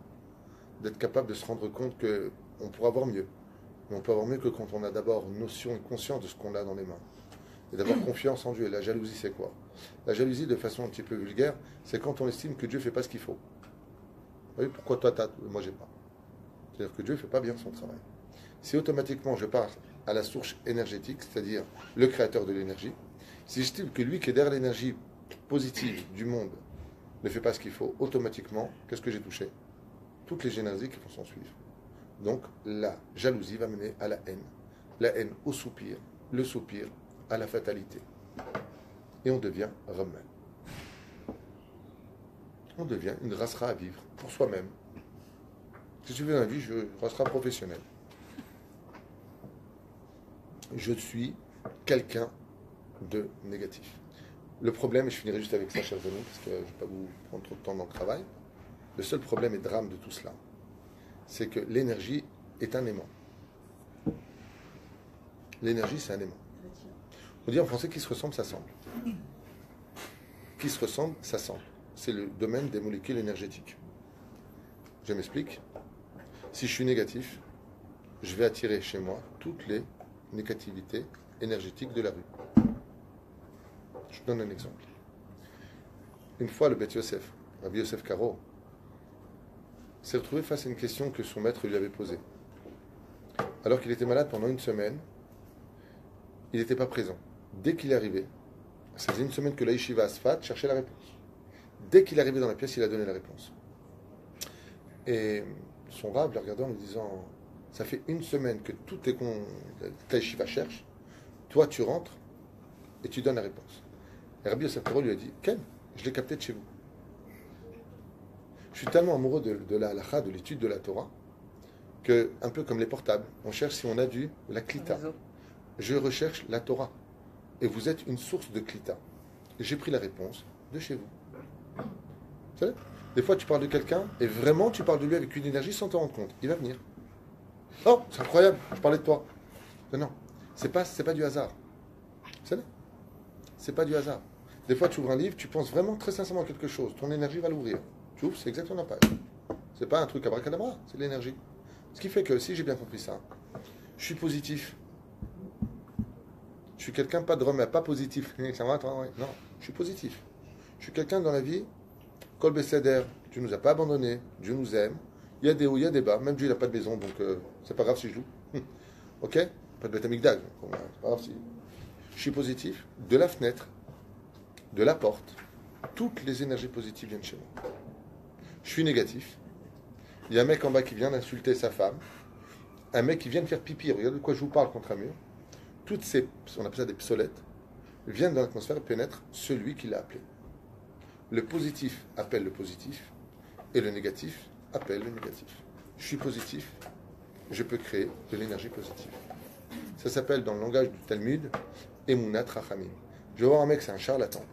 D'être capable de se rendre compte qu'on pourra avoir mieux. Mais on peut avoir mieux que quand on a d'abord notion et conscience de ce qu'on a dans les mains. Et d'avoir confiance en Dieu. Et la jalousie, c'est quoi? La jalousie, de façon un petit peu vulgaire, c'est quand on estime que Dieu ne fait pas ce qu'il faut. Vous voyez, pourquoi toi t'as, moi j'ai pas? C'est-à-dire que Dieu ne fait pas bien son travail. Si automatiquement je pars à la source énergétique, c'est-à-dire le créateur de l'énergie, si j'estime que lui qui est derrière l'énergie positive du monde ne fait pas ce qu'il faut, automatiquement, qu'est-ce que j'ai touché? Toutes les énergies qui vont s'en suivre. Donc la jalousie va mener à la haine au soupir, le soupir à la fatalité. Et on devient Raman. On devient une rasra à vivre pour soi-même. Si tu veux dans la vie, je rasra professionnel. Je suis quelqu'un de négatif. Le problème, et je finirai juste avec ça, chers amis, parce que je ne vais pas vous prendre trop de temps dans le travail, le seul problème et drame de tout cela, c'est que l'énergie est un aimant. L'énergie, c'est un aimant. On dit en français, qui se ressemble, s'assemble. Qui se ressemble, s'assemble. C'est le domaine des molécules énergétiques. Je m'explique. Si je suis négatif, je vais attirer chez moi toutes les négativités énergétiques de la rue. Je vous donne un exemple. Une fois, le Beth Yosef, Rabbi Yosef Karo, s'est retrouvé face à une question que son maître lui avait posée. Alors qu'il était malade pendant une semaine, il n'était pas présent. Dès qu'il est arrivé, ça faisait une semaine que la Yeshiva Asfat cherchait la réponse. Dès qu'il est arrivé dans la pièce, il a donné la réponse. Et son rab le regardait en lui disant, ça fait une semaine que tout est ta Yeshiva cherche, toi tu rentres et tu donnes la réponse. Et Rabbi Yosef Karo lui a dit, Ken, je l'ai capté de chez vous. Je suis tellement amoureux de la halakha, de l'étude de la Torah, que, un peu comme les portables, on cherche si on a la klita. Je recherche la Torah. Et vous êtes une source de klita. J'ai pris la réponse de chez vous. Vous savez, des fois tu parles de quelqu'un, et vraiment tu parles de lui avec une énergie sans te rendre compte. Il va venir. Oh, c'est incroyable, je parlais de toi. Non. C'est pas du hasard. C'est pas du hasard. Des fois, tu ouvres un livre, tu penses vraiment très sincèrement à quelque chose. Ton énergie va l'ouvrir. Tu ouvres, c'est exactement la page. C'est pas un truc abracadabra, c'est de l'énergie. Ce qui fait que, si j'ai bien compris ça, je suis positif. Je suis quelqu'un pas de remède, pas positif. Ça va, attends, ouais. Non, je suis positif. Je suis quelqu'un dans la vie, Kol Beseder, Dieu nous a pas abandonnés, Dieu nous aime. Il y a des hauts, il y a des bas. Même Dieu, il n'a pas de maison, donc c'est pas grave si je loue. Ok? Pas de bête amygdale. C'est pas grave si. Je suis positif. De la fenêtre, de la porte, toutes les énergies positives viennent chez moi. Je suis négatif. Il y a un mec en bas qui vient d'insulter sa femme. Un mec qui vient de faire pipi. Regardez de quoi je vous parle contre un mur. Toutes ces, on appelle ça des psolettes, viennent dans l'atmosphère et pénètrent celui qui l'a appelé. Le positif appelle le positif et le négatif appelle le négatif. Je suis positif, je peux créer de l'énergie positive. Ça s'appelle dans le langage du Talmud Emunat Rachamim. Je vais voir un mec, c'est un charlatan.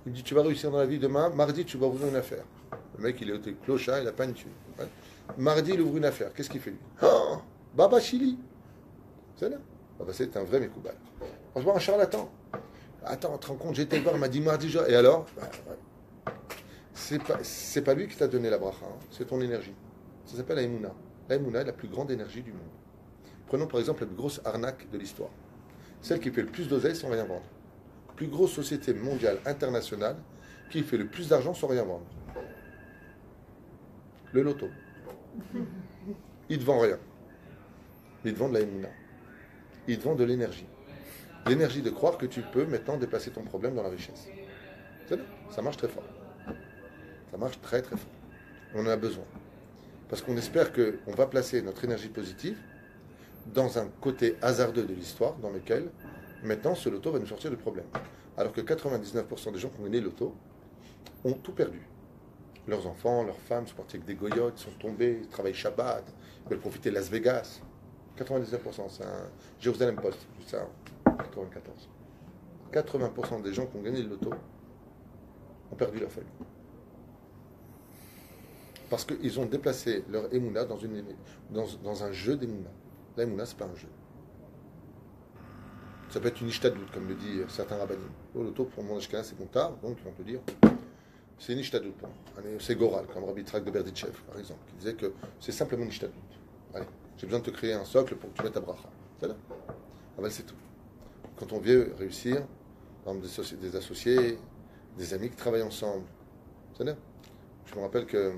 Il me dit, tu vas réussir dans la vie demain, mardi tu vas ouvrir une affaire. Le mec, il est au clochard, il n'a pas une thune. Ouais. Mardi, il ouvre une affaire. Qu'est-ce qu'il fait lui? Oh, Baba Chili. C'est là. Ah bah, c'est un vrai Mekoubal. Franchement, un charlatan. Attends, tu te rends compte, j'étais voir, il m'a dit mardi, et alors ouais. C'est pas lui qui t'a donné la bracha, hein. C'est ton énergie. Ça s'appelle la Emouna. La Emouna est la plus grande énergie du monde. Prenons par exemple la plus grosse arnaque de l'histoire. Celle qui fait le plus d'oseille sans rien vendre. Plus grosse société mondiale, internationale, qui fait le plus d'argent sans rien vendre. Le loto. Il ne te vend rien. Il te vend de la Emouna. Il te vend de l'énergie. L'énergie de croire que tu peux maintenant dépasser ton problème dans la richesse. Ça marche très fort. Ça marche très très fort. On en a besoin. Parce qu'on espère qu'on va placer notre énergie positive dans un côté hasardeux de l'histoire dans lequel maintenant ce loto va nous sortir du problème. Alors que 99% des gens qui ont gagné le loto ont tout perdu. Leurs enfants, leurs femmes sont partis avec des goyotes, sont tombés, ils travaillent Shabbat, ils veulent profiter de Las Vegas. 99%, c'est un Jérusalem Post, juste ça, 94. 80% des gens qui ont gagné le loto ont perdu leur famille. Parce qu'ils ont déplacé leur Emouna dans un jeu d'Emouna. La Emouna, ce n'est pas un jeu. Ça peut être une ishtadout, comme le disent certains rabbinim. Le loto, pour mon ashkenaz, c'est comptable, donc ils vont te dire, c'est une ishtadout pour moi. C'est Goral, comme Rabbi Trak de Berditchev, par exemple, qui disait que c'est simplement une ishtadout. Allez, j'ai besoin de te créer un socle pour que tu mettes ta bracha. C'est là. Ah ben, c'est tout. Quand on veut réussir, par exemple, des associés, des amis qui travaillent ensemble. C'est là. Je me rappelle que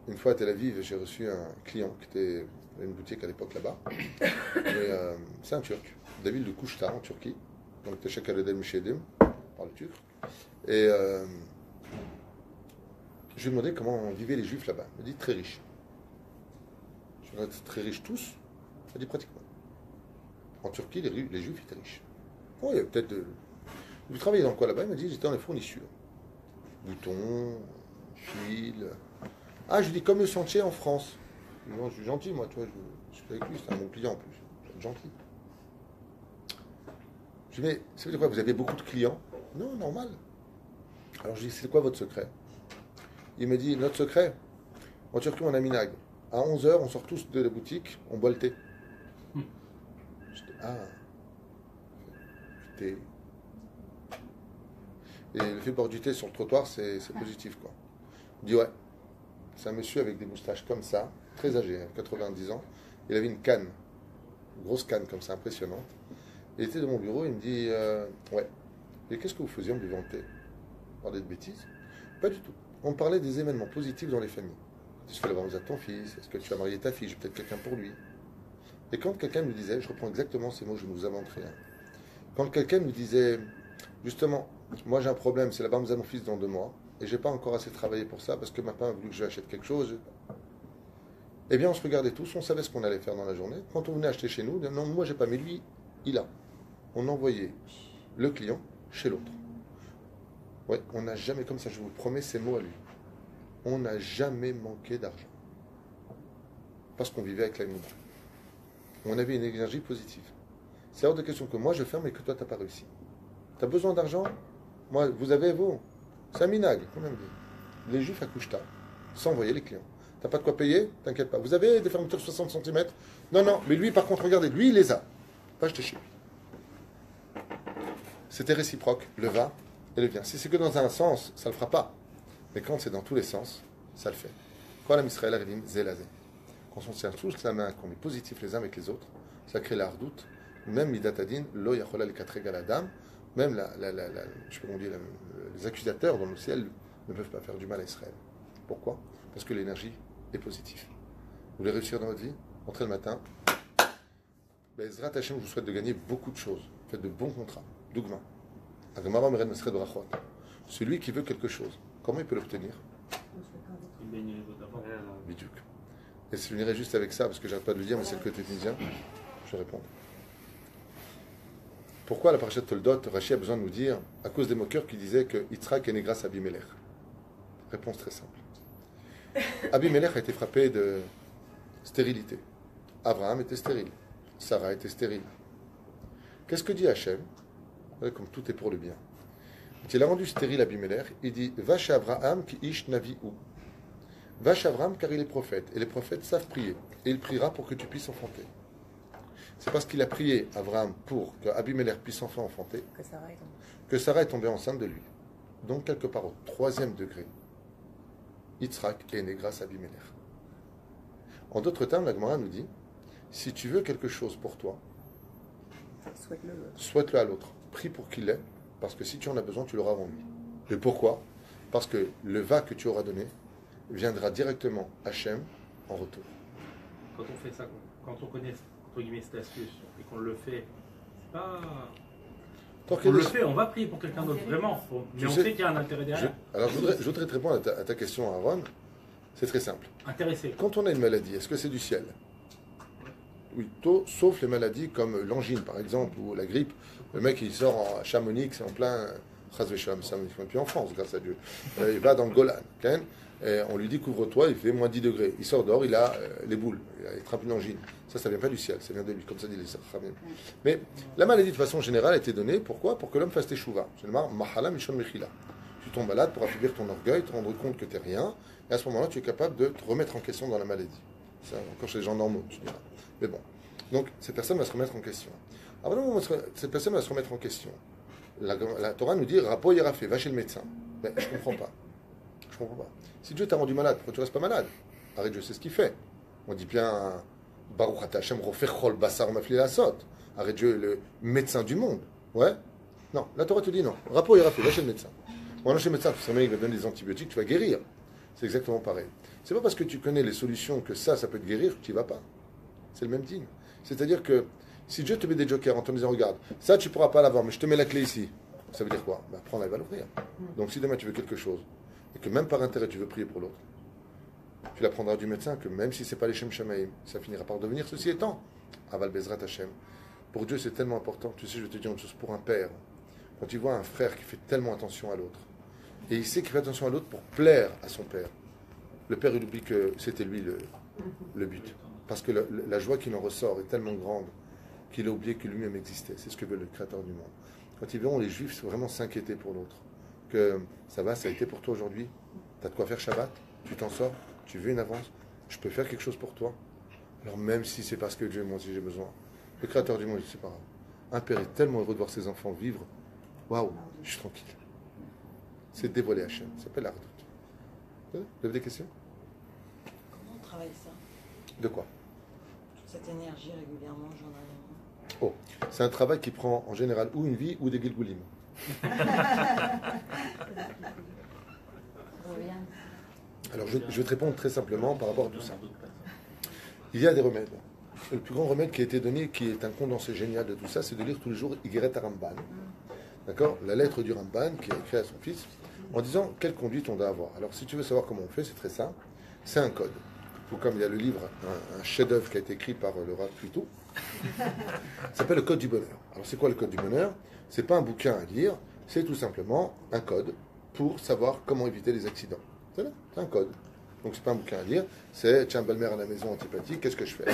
une fois à Tel Aviv, j'ai reçu un client qui était à une boutique à l'époque là-bas. C'est un Turc, de la ville de Kouchta en Turquie. Donc, Teshek Aledem Mishedim, par le turc. Et je lui ai demandé comment vivaient les juifs là-bas. Il m'a dit très riches. Je lui ai dit très riches tous. Il m'a dit pratiquement. En Turquie, les juifs étaient riches. Oh, il y a peut-être. Vous travaillez dans quoi là-bas? Il m'a dit j'étais dans les fournissures. Boutons, fils. Ah, je lui dis comme le sentier en France. Non, je suis gentil, moi, tu vois, je suis avec lui, c'est un bon client en plus. Je suis gentil. Je lui dis, mais ça veut dire quoi? Vous avez beaucoup de clients? Non, normal. Alors je lui dis, c'est quoi votre secret? Il m'a dit, notre secret, en Turquie, on a minag. À 11h, on sort tous de la boutique, on boit le thé. Je dis, ah, du thé. Et le fait de boire du thé sur le trottoir, c'est positif, quoi. Il dit, ouais. C'est un monsieur avec des moustaches comme ça, très âgé, 90 ans. Il avait une canne, une grosse canne comme ça, impressionnante. Il était dans mon bureau, il me dit ouais. Et qu'est-ce que vous faisiez en buvant le thé? Vous parlez de bêtises? Pas du tout. On parlait des événements positifs dans les familles. Est-ce que tu fais la baptême de ton fils? Est-ce que tu as marié ta fille? J'ai peut-être quelqu'un pour lui. Et quand quelqu'un me disait, je reprends exactement ces mots, je ne vous invente rien. Quand quelqu'un me disait, justement, moi j'ai un problème, c'est la baptême de mon fils dans 2 mois. Et je n'ai pas encore assez travaillé pour ça parce que ma femme a voulu que je lui achète quelque chose. Eh bien, on se regardait tous, on savait ce qu'on allait faire dans la journée. Quand on venait acheter chez nous, non, moi j'ai pas, mais lui, il a. On envoyait le client chez l'autre. Oui, on n'a jamais, comme ça, je vous promets ces mots à lui. On n'a jamais manqué d'argent. Parce qu'on vivait avec la Mouna. On avait une énergie positive. C'est hors de question que moi je ferme et que toi tu n'as pas réussi. Tu as besoin d'argent? Moi, vous avez vous. C'est un minag, quand même. Les juifs à Kouchta, sans envoyer les clients. T'as pas de quoi payer? T'inquiète pas. Vous avez des fermetures de 60 cm? Non, non, mais lui, par contre, regardez, lui, il les a. va acheter chez lui. C'était réciproque, le va et le vient. Si c'est que dans un sens, ça ne le fera pas. Mais quand c'est dans tous les sens, ça le fait. Quand la Israël arrive, zélazé. Quand on se tient tous la main, qu'on est positif les uns avec les autres, ça crée la hardoute. Même midatadin, lo yachola le katrega la dame, même je peux dire, les accusateurs dans le ciel ne peuvent pas faire du mal à Israël. Pourquoi? Parce que l'énergie est positive. Vous voulez réussir dans votre vie? Entrez le matin. Bezrat Hashem, je vous souhaite de gagner beaucoup de choses. Faites de bons contrats. Dougma. Agmara Meren Mesred Brachot. Celui qui veut quelque chose, comment il peut l'obtenir? Bidjouk. Et si je finirai juste avec ça, parce que j'arrête pas de le dire, mais c'est le côté tunisien, je réponds. Pourquoi la parachat Toldot, Rashi a besoin de nous dire, à cause des moqueurs qui disaient que Yitzhak est né grâce à Abimelech? Réponse très simple. Abimelech a été frappé de stérilité. Abraham était stérile. Sarah était stérile. Qu'est-ce que dit Hachem? Comme tout est pour le bien. Il a rendu stérile Abimelech, il dit Vache Abraham qui ish navi ou. Vache Abraham car il est prophète. Et les prophètes savent prier. Et il priera pour que tu puisses enfanter. C'est parce qu'il a prié Abraham pour que Abimelech puisse enfin enfanter que Sarah est tombée enceinte de lui. Donc, quelque part au 3e degré, Yitzhak est né grâce à Abimelech. En d'autres termes, la Gemara nous dit si tu veux quelque chose pour toi, souhaite-le à l'autre. Prie pour qu'il l'ait, parce que si tu en as besoin, tu l'auras avant lui. Et pourquoi? Parce que le va que tu auras donné viendra directement à Hachem en retour. Quand on fait ça, quand on connaît entre guillemets cette astuce et qu'on le fait, c'est pas. On le fait, on va prier pour quelqu'un d'autre, vraiment. Mais on sait qu'il y a un intérêt derrière. Alors je voudrais te répondre à ta question, Aaron. C'est très simple. Intéressé. Quand on a une maladie, est-ce que c'est du ciel? Oui, sauf les maladies comme l'angine, par exemple, ou la grippe. Le mec, il sort à Chamonix, c'est en plein Chazvesham, ça ne fait plus en France, grâce à Dieu. Il va dans le Golan, et on lui dit couvre-toi, il fait moins 10 degrés. Il sort dehors, il a les boules, il attrape une angine. Ça vient pas du ciel, ça vient de lui, comme ça dit les Sachamim. Mais la maladie, de façon générale, a été donnée, pourquoi? Pour que l'homme fasse teshuva. C'est le mahala mishon mechila. Tu tombes malade pour affaiblir ton orgueil, te rendre compte que tu n'es rien, et à ce moment-là, tu es capable de te remettre en question dans la maladie. C'est encore chez les gens normaux, tu diras. Mais bon. Donc, cette personne va se remettre en question. Alors, cette personne va se remettre en question. La Torah nous dit Rapo Yerafé, va chez le médecin. Mais je ne comprends pas. Je comprends pas. Si Dieu t'a rendu malade, pourquoi tu ne restes pas malade? Arrête, je sais ce qu'il fait. On dit bien Baruch Ata Hashem Rofechol Basar Mafli Lasot. Arrête, Dieu est le médecin du monde. Ouais? Non, la Torah te dit non. Rapo Yerafé, va chez le médecin. On va chez le médecin, tu sais, il va te donner des antibiotiques, tu vas guérir. C'est exactement pareil. C'est pas parce que tu connais les solutions que ça peut te guérir que tu n'y vas pas. C'est le même digne. C'est-à-dire que si Dieu te met des jokers en te disant regarde, ça tu ne pourras pas l'avoir, mais je te mets la clé ici, ça veut dire quoi? Prends-la et va l'ouvrir. Donc si demain tu veux quelque chose, et que même par intérêt tu veux prier pour l'autre, tu l'apprendras du médecin que même si ce n'est pas les Shem Shamaïm, ça finira par devenir ceci étant. Aval Bezrat Hashem. Pour Dieu c'est tellement important. Tu sais, je vais te dire une chose pour un père. Quand il voit un frère qui fait tellement attention à l'autre, et il sait qu'il fait attention à l'autre pour plaire à son père, le père il oublie que c'était lui le but. Parce que la joie qui en ressort est tellement grande qu'il a oublié que lui-même existait. C'est ce que veut le Créateur du monde. Quand ils verront les Juifs vraiment s'inquiéter pour l'autre, que ça va, ça a été pour toi aujourd'hui, tu as de quoi faire Shabbat, tu t'en sors, tu veux une avance, je peux faire quelque chose pour toi. Alors même si c'est parce que Dieu, moi aussi j'ai besoin. Le Créateur du monde, c'est pas grave. Un père est tellement heureux de voir ses enfants vivre. Waouh, je suis tranquille. C'est dévoiler Hachem. Ça s'appelle la redoute. Vous avez des questions? Comment on travaille ça? De quoi? Cette énergie régulièrement, journalièrement. Oh, c'est un travail qui prend en général ou une vie ou des gilgoulim. Alors je vais te répondre très simplement par rapport à tout ça. Il y a des remèdes. Le plus grand remède qui a été donné, qui est un condensé génial de tout ça, c'est de lire tous les jours Igeret Ramban. D'accord? La lettre du Ramban qui a écrit à son fils en disant quelle conduite on doit avoir. Alors si tu veux savoir comment on fait, c'est très simple. C'est un code. Ou comme il y a le livre, un chef-d'œuvre qui a été écrit par le Rav Pluto, ça s'appelle le Code du Bonheur. Alors c'est quoi le Code du Bonheur? C'est pas un bouquin à lire, c'est tout simplement un code pour savoir comment éviter les accidents. C'est un code. Donc c'est pas un bouquin à lire, c'est tiens, belle-mère à la maison antipathique, qu'est-ce que je fais?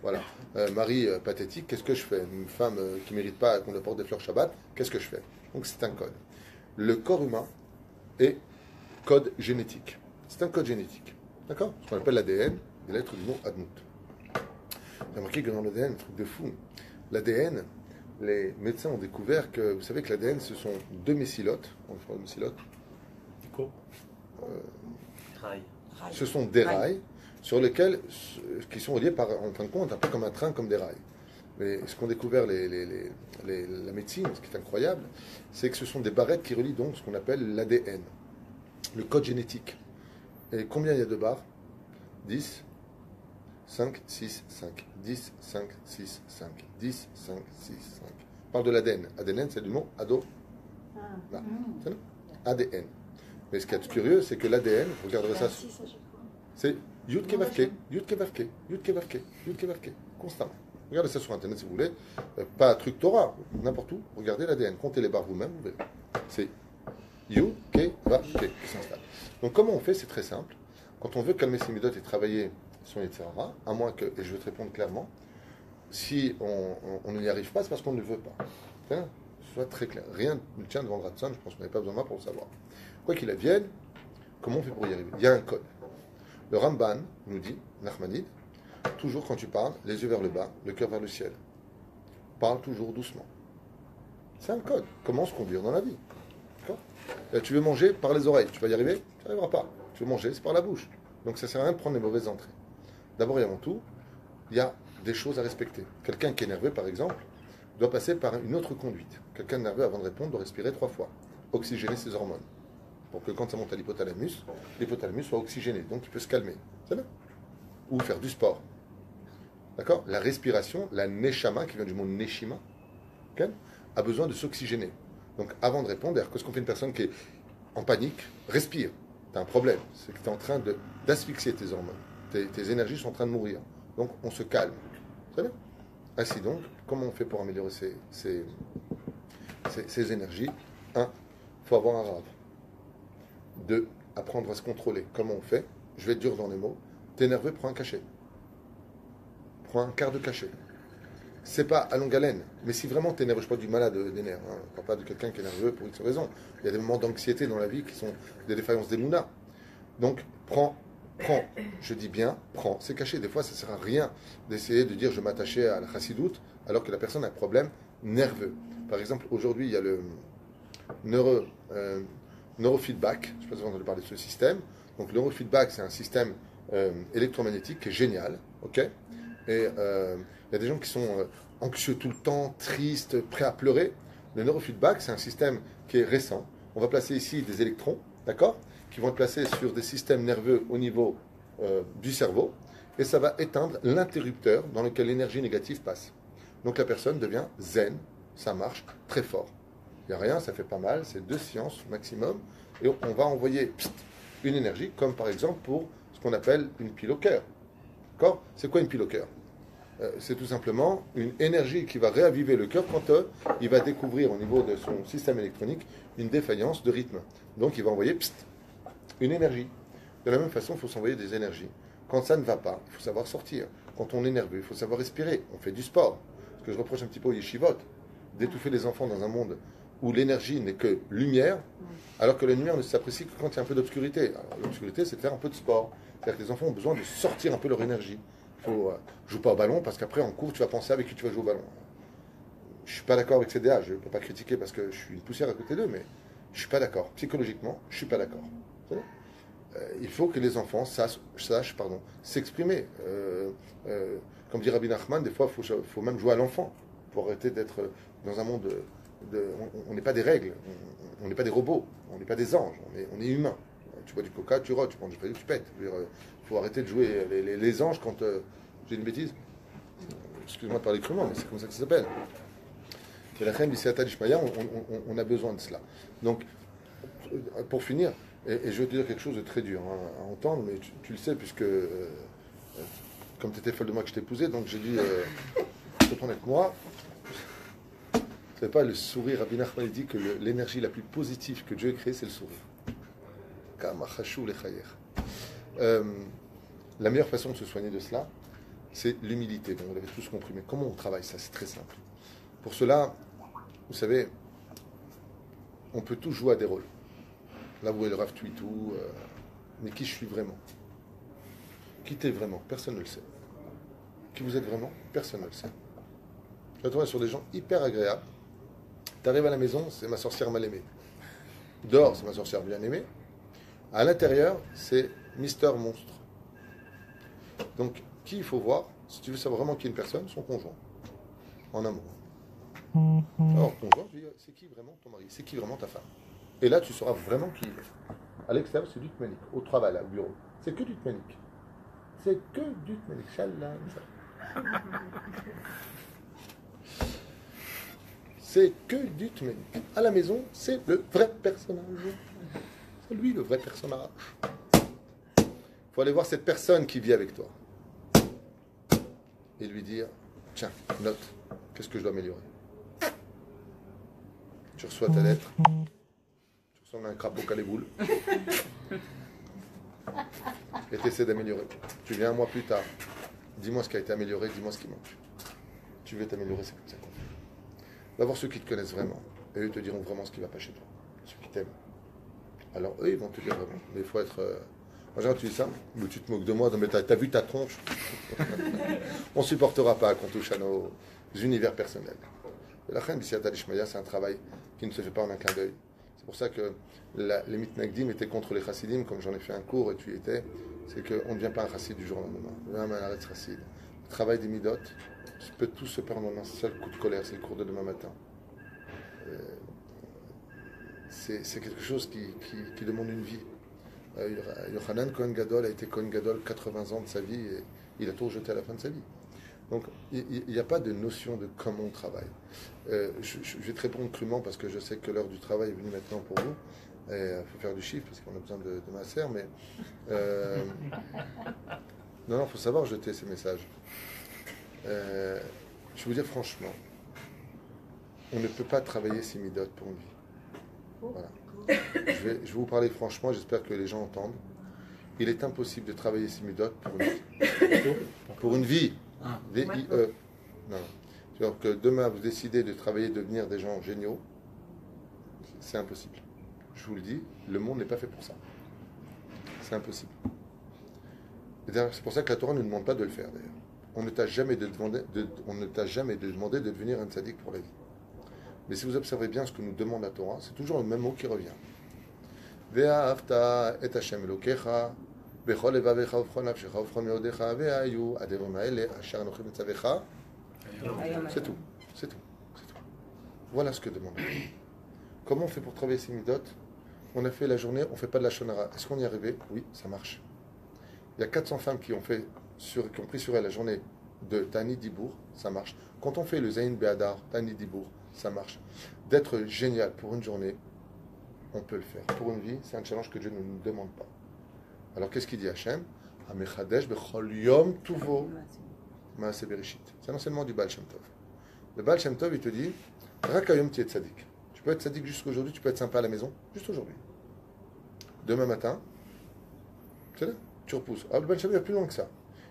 Voilà. Mari pathétique, qu'est-ce que je fais? Une femme qui ne mérite pas qu'on lui apporte des fleurs Shabbat, qu'est-ce que je fais? Donc c'est un code. Le corps humain est code génétique. C'est un code génétique. D'accord? Ce qu'on appelle l'ADN, des lettres du mot Adnout. J'ai remarqué que dans l'ADN, un truc de fou. L'ADN, les médecins ont découvert que, vous savez que l'ADN, ce sont 2 mésilotes. On fait mésilotes. Ce sont des rails sur lesquels, qui sont reliés par, en fin de compte, un peu comme un train, comme des rails. Mais ce qu'ont découvert la médecine, ce qui est incroyable, c'est que ce sont des barrettes qui relient donc ce qu'on appelle l'ADN, le code génétique. Et combien il y a de barres? 10, 5, 6, 5, 10, 5, 6, 5, 10, 5, 6, 5. On parle de l'ADN. ADN, c'est du mot ado. Là. ADN. Mais ce qui est curieux, c'est que l'ADN, vous regarderez ça, c'est Yud Kevavke, Yud Kevavke, Yud Kevavke, Yud Kevavke, constamment. Regardez ça sur Internet si vous voulez. Pas un truc Torah, n'importe où. Regardez l'ADN, comptez les barres vous-même, vous verrez. C'est Yud Kevavke qui s'installe. Donc comment on fait? C'est très simple. Quand on veut calmer ses midot et travailler son Yetzirah, à moins que, et je vais te répondre clairement, si on n'y arrive pas, c'est parce qu'on ne veut pas. Hein? Soit très clair. Rien ne tient devant Ratson, je pense qu'on n'avait pas besoin de moi pour le savoir. Quoi qu'il advienne, comment on fait pour y arriver? Il y a un code. Le Ramban nous dit, Nachmanide, toujours quand tu parles, les yeux vers le bas, le cœur vers le ciel. Parle toujours doucement. C'est un code. Comment se conduire dans la vie? Là, tu veux manger par les oreilles, tu vas y arriver? Tu n'y arriveras pas. Tu veux manger, c'est par la bouche. Donc ça ne sert à rien de prendre les mauvaises entrées. D'abord et avant tout, il y a des choses à respecter. Quelqu'un qui est nerveux, par exemple, doit passer par une autre conduite. Quelqu'un de nerveux, avant de répondre, doit respirer 3 fois. Oxygéner ses hormones. Pour que quand ça monte à l'hypothalamus soit oxygéné. Donc il peut se calmer. C'est bien. Ou faire du sport. D'accord? La respiration, la neshama, qui vient du mot neshima, okay, a besoin de s'oxygéner. Donc avant de répondre, qu'est-ce qu'on fait une personne qui est en panique? Respire. Tu as un problème. C'est que tu es en train d'asphyxier tes hormones. Tes énergies sont en train de mourir. Donc on se calme. C'est bien. Ainsi donc, comment on fait pour améliorer ces énergies? 1. Il faut avoir un rave. 2. Apprendre à se contrôler. Comment on fait? Je vais être dur dans les mots. T'es nerveux, prends un cachet. Prends un quart de cachet. C'est pas à longue haleine. Mais si vraiment t'es nerveux, je parle du malade des nerfs. Hein, je parle pas de quelqu'un qui est nerveux pour X raison. Il y a des moments d'anxiété dans la vie qui sont des défaillances d'Emouna. Donc, prends. Je dis bien, prends. C'est caché. Des fois, ça ne sert à rien d'essayer de dire je m'attachais à la chassidoute alors que la personne a un problème nerveux. Par exemple, aujourd'hui, il y a le neurofeedback. Je ne sais pas si vous avez entendu parler de ce système. Donc, le neurofeedback, c'est un système électromagnétique qui est génial. Ok? Et il y a des gens qui sont anxieux tout le temps, tristes, prêts à pleurer. Le neurofeedback, c'est un système qui est récent. On va placer ici des électrons, d'accord, qui vont être placés sur des systèmes nerveux au niveau du cerveau, et ça va éteindre l'interrupteur dans lequel l'énergie négative passe. Donc la personne devient zen, ça marche très fort. Il n'y a rien, ça fait pas mal, c'est 2 séances maximum, et on va envoyer une énergie, comme par exemple pour ce qu'on appelle une pile au cœur. D'accord? C'est quoi une pile au cœur? C'est tout simplement une énergie qui va réaviver le cœur quand il va découvrir au niveau de son système électronique une défaillance de rythme. Donc il va envoyer une énergie. De la même façon, il faut s'envoyer des énergies. Quand ça ne va pas, il faut savoir sortir. Quand on est nerveux, il faut savoir respirer. On fait du sport. Ce que je reproche un petit peu aux yeshivot, d'étouffer les enfants dans un monde où l'énergie n'est que lumière, alors que la lumière ne s'apprécie que quand il y a un peu d'obscurité. Alors l'obscurité, c'est de faire un peu de sport. C'est-à-dire que les enfants ont besoin de sortir un peu leur énergie. Il faut joue pas au ballon parce qu'après en cours tu vas penser avec qui tu vas jouer au ballon. Je suis pas d'accord avec CDA, je ne peux pas critiquer parce que je suis une poussière à côté d'eux, mais je suis pas d'accord. Psychologiquement, je suis pas d'accord. Il faut que les enfants sachent s'exprimer. Comme dit Rabbi Nachman, des fois il faut même jouer à l'enfant pour arrêter d'être dans un monde on n'est pas des règles, on n'est pas des robots, on n'est pas des anges, on est humain. Tu bois du coca, tu rotes, tu prends du feu, tu pètes. Il faut arrêter de jouer les anges quand j'ai une bêtise. Excuse-moi de parler crûment, mais c'est comme ça que ça s'appelle. Et la reine du Seata d'Ishmaïa, on a besoin de cela. Donc, pour finir, et je vais te dire quelque chose de très dur à entendre, mais tu le sais, puisque comme tu étais folle de moi que je t'ai épousé, donc j'ai dit, tu peux prendre avec moi. Vous savez pas, le sourire, Rabbi Nachman dit que l'énergie la plus positive que Dieu a créée, c'est le sourire. La meilleure façon de se soigner de cela, c'est l'humilité. Donc, vous l'avez tous compris. Mais comment on travaille ça? C'est très simple. Pour cela, vous savez, on peut tous jouer à des rôles. Là, vous voyez le Rav Twitou, mais qui je suis vraiment? Qui t'es vraiment? Personne ne le sait. Qui vous êtes vraiment? Personne ne le sait. vas tomber sur des gens hyper agréables. Tu arrives à la maison, c'est ma sorcière mal aimée. Dehors, c'est ma sorcière bien aimée. À l'intérieur, c'est Mister Monstre. Donc, qui il faut voir, si tu veux savoir vraiment qui est une personne, son conjoint, en amour. Alors, conjoint, tu dis, c'est qui vraiment ton mari? C'est qui vraiment ta femme? Et là, tu sauras vraiment qui il est. À l'extérieur, c'est du tmanique. Au travail, là, au bureau, c'est que du tmanique. C'est que du tmanique. Shalom. C'est que du tmanique. À la maison, c'est le vrai personnage. C'est lui le vrai personnage. Il faut aller voir cette personne qui vit avec toi. Et lui dire, tiens, note, qu'est-ce que je dois améliorer? Tu reçois ta lettre. Tu ressembles à un crapaud caléboule. Et tu essaies d'améliorer. Tu viens un mois plus tard. Dis-moi ce qui a été amélioré, dis-moi ce qui manque. Tu veux t'améliorer, c'est comme ça qu'on fait. Va voir ceux qui te connaissent vraiment. Et eux te diront vraiment ce qui ne va pas chez toi. Ceux qui t'aiment. Alors eux, ils vont te dire vraiment. Mais il faut être... En général, tu dis ça, mais tu te moques de moi. Non, mais t'as vu ta tronche. On ne supportera pas qu'on touche à nos univers personnels. La reine B'Siyata Dishmaya, c'est un travail qui ne se fait pas en un clin d'œil. C'est pour ça que les mitnagdim étaient contre les chassidim, comme j'en ai fait un cours et tu y étais. C'est qu'on ne devient pas un chassid du jour au lendemain. Le travail des midot peut tout se perdre en un seul coup de colère. C'est le cours de demain matin. C'est quelque chose qui demande une vie. Yochanan Kohen Gadol a été Kohen Gadol 80 ans de sa vie et il a tout rejeté à la fin de sa vie. Donc il n'y a pas de notion de comment on travaille. Je vais te répondre crûment parce que je sais que l'heure du travail est venue maintenant pour vous. Il faut faire du chiffre parce qu'on a besoin de ma sœur, mais non, il faut savoir jeter ces messages. Je vais vous dire franchement, on ne peut pas travailler ces midot pour une vie. Voilà. Je vais vous parler franchement, j'espère que les gens entendent. Il est impossible de travailler ces midot pour une vie. Pour une vie. V-I-E. Non. C'est-à-dire que demain, vous décidez de travailler, de devenir des gens géniaux, c'est impossible. Je vous le dis, le monde n'est pas fait pour ça. C'est impossible. C'est pour ça que la Torah ne nous demande pas de le faire, d'ailleurs. On ne t'a jamais demandé de devenir un tzaddik pour la vie. Mais si vous observez bien ce que nous demande la Torah, c'est toujours le même mot qui revient. Ve'ahavta et Hashem Elokecha, bechol levavecha uvchol nafshecha uvchol meodecha ve'ayu adevim ha'ele asher anochi mitzavecha. C'est tout. C'est tout. C'est tout. Voilà ce que demande la Torah. Comment on fait pour travailler ces midot? On a fait la journée, on ne fait pas de la shonara. Est-ce qu'on y est arrivé? Oui, ça marche. Il y a 400 femmes qui ont pris sur elles la journée de Tani Dibour, ça marche. Quand on fait le Zayin Be'adar, Tani Dibour, ça marche. D'être génial pour une journée, on peut le faire. Pour une vie, c'est un challenge que Dieu ne nous demande pas. Alors qu'est-ce qu'il dit Hachem? Amechadesh bechol yom tuvo ma'aseh bereshit. C'est un enseignement du Baal Shem Tov. Le Baal Shem Tov, il te dit, Rak hayom tiet tzadik. Tu peux être tzadik jusqu'aujourd'hui, tu peux être sympa à la maison, juste aujourd'hui. Demain matin, c'est là, tu repousses. Alors le Baal Shem Tov va plus loin que ça.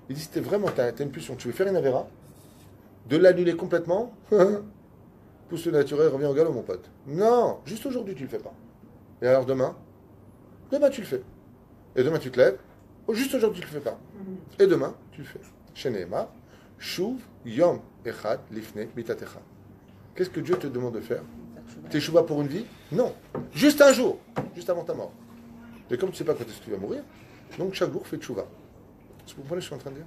Il dit, si t'as une pulsion, tu veux faire une avéra, de l'annuler complètement, pousse le naturel, reviens au galop, mon pote. Non, juste aujourd'hui, tu le fais pas. Et alors demain tu le fais. Et demain, tu te lèves, juste aujourd'hui, tu le fais pas. Et demain, tu le fais. Shenema, Shuv Yom Echad Lifne Mitatecha. Qu'est-ce que Dieu te demande de faire? T'es chouva pour une vie? Non. Juste un jour, juste avant ta mort. Et comme tu ne sais pas quand est-ce que tu vas mourir, donc chaque jour, fais chouva. Vous comprenez ce que je suis en train de dire?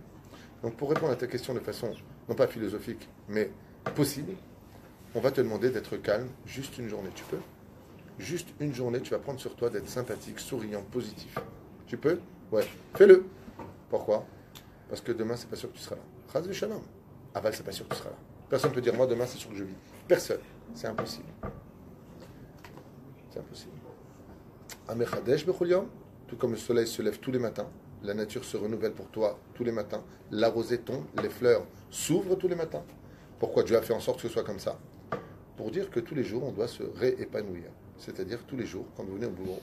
Donc pour répondre à ta question de façon, non pas philosophique, mais possible, on va te demander d'être calme juste une journée. Tu peux? Juste une journée, tu vas prendre sur toi d'être sympathique, souriant, positif. Tu peux? Ouais. Fais-le. Pourquoi? Parce que demain, c'est pas sûr que tu seras là. Chaz v'shalom. Aval, c'est pas sûr que tu seras là. Personne ne peut dire, moi, demain, c'est sûr que je vis. Personne. C'est impossible. C'est impossible. Amechadesh bechol yom, tout comme le soleil se lève tous les matins, la nature se renouvelle pour toi tous les matins, la rosée tombe, les fleurs s'ouvrent tous les matins. Pourquoi Dieu a fait en sorte que ce soit comme ça? Pour dire que tous les jours, on doit se réépanouir. C'est-à-dire tous les jours, quand vous venez au boulot,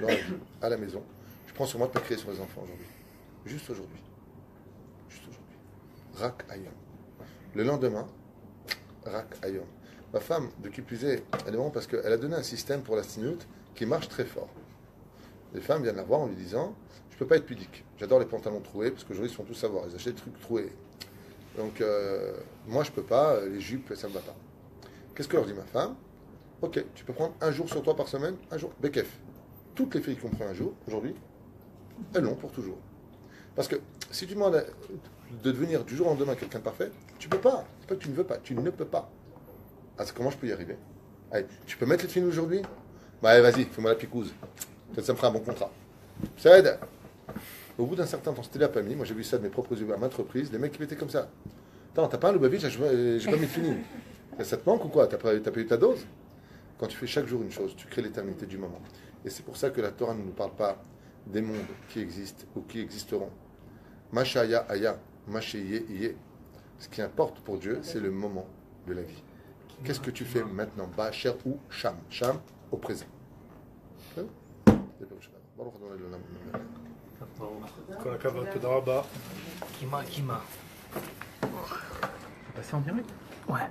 dans la vie, à la maison, je prends sur moi de ne pas crier sur les enfants aujourd'hui. Juste aujourd'hui. Juste aujourd'hui. Rak Ayom. Le lendemain, Rak Ayom. Ma femme, de qui plus est, elle est marrante parce qu'elle a donné un système pour la sniout qui marche très fort. Les femmes viennent la voir en lui disant, je ne peux pas être pudique. J'adore les pantalons troués parce qu'aujourd'hui ils se font tous savoir. Ils achètent des trucs troués. Donc, moi, je peux pas, les jupes, ça me va pas. Qu'est-ce que leur dit ma femme? Ok, tu peux prendre un jour sur toi par semaine, un jour. Bekef. Toutes les filles qui ont pris un jour, aujourd'hui, elles l'ont pour toujours. Parce que si tu demandes de devenir du jour au lendemain quelqu'un de parfait, tu peux pas. C'est pas que tu ne veux pas, tu ne peux pas. Ah, comment je peux y arriver? Allez, tu peux mettre les filles aujourd'hui? Bah, allez, vas-y, fais-moi la picouse. Peut-être ça me fera un bon contrat. Ça aide. Au bout d'un certain temps, c'était la famille. Moi, j'ai vu ça de mes propres yeux à maintes reprises. Les mecs qui étaient comme ça. Attends, t'as pas un Lubavitch, j'ai pas mis fini. Ça te manque ou quoi? T'as pas eu ta dose? Quand tu fais chaque jour une chose, tu crées l'éternité du moment. Et c'est pour ça que la Torah ne nous parle pas des mondes qui existent ou qui existeront. Mashaya aya, Masheye iye. Ce qui importe pour Dieu, c'est le moment de la vie. Qu'est-ce que tu fais maintenant? Ba'asher ou Sham? Sham au présent. Kima. Passer en direct? Ouais.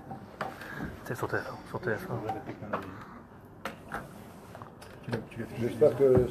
C'est sur TF1. J'espère que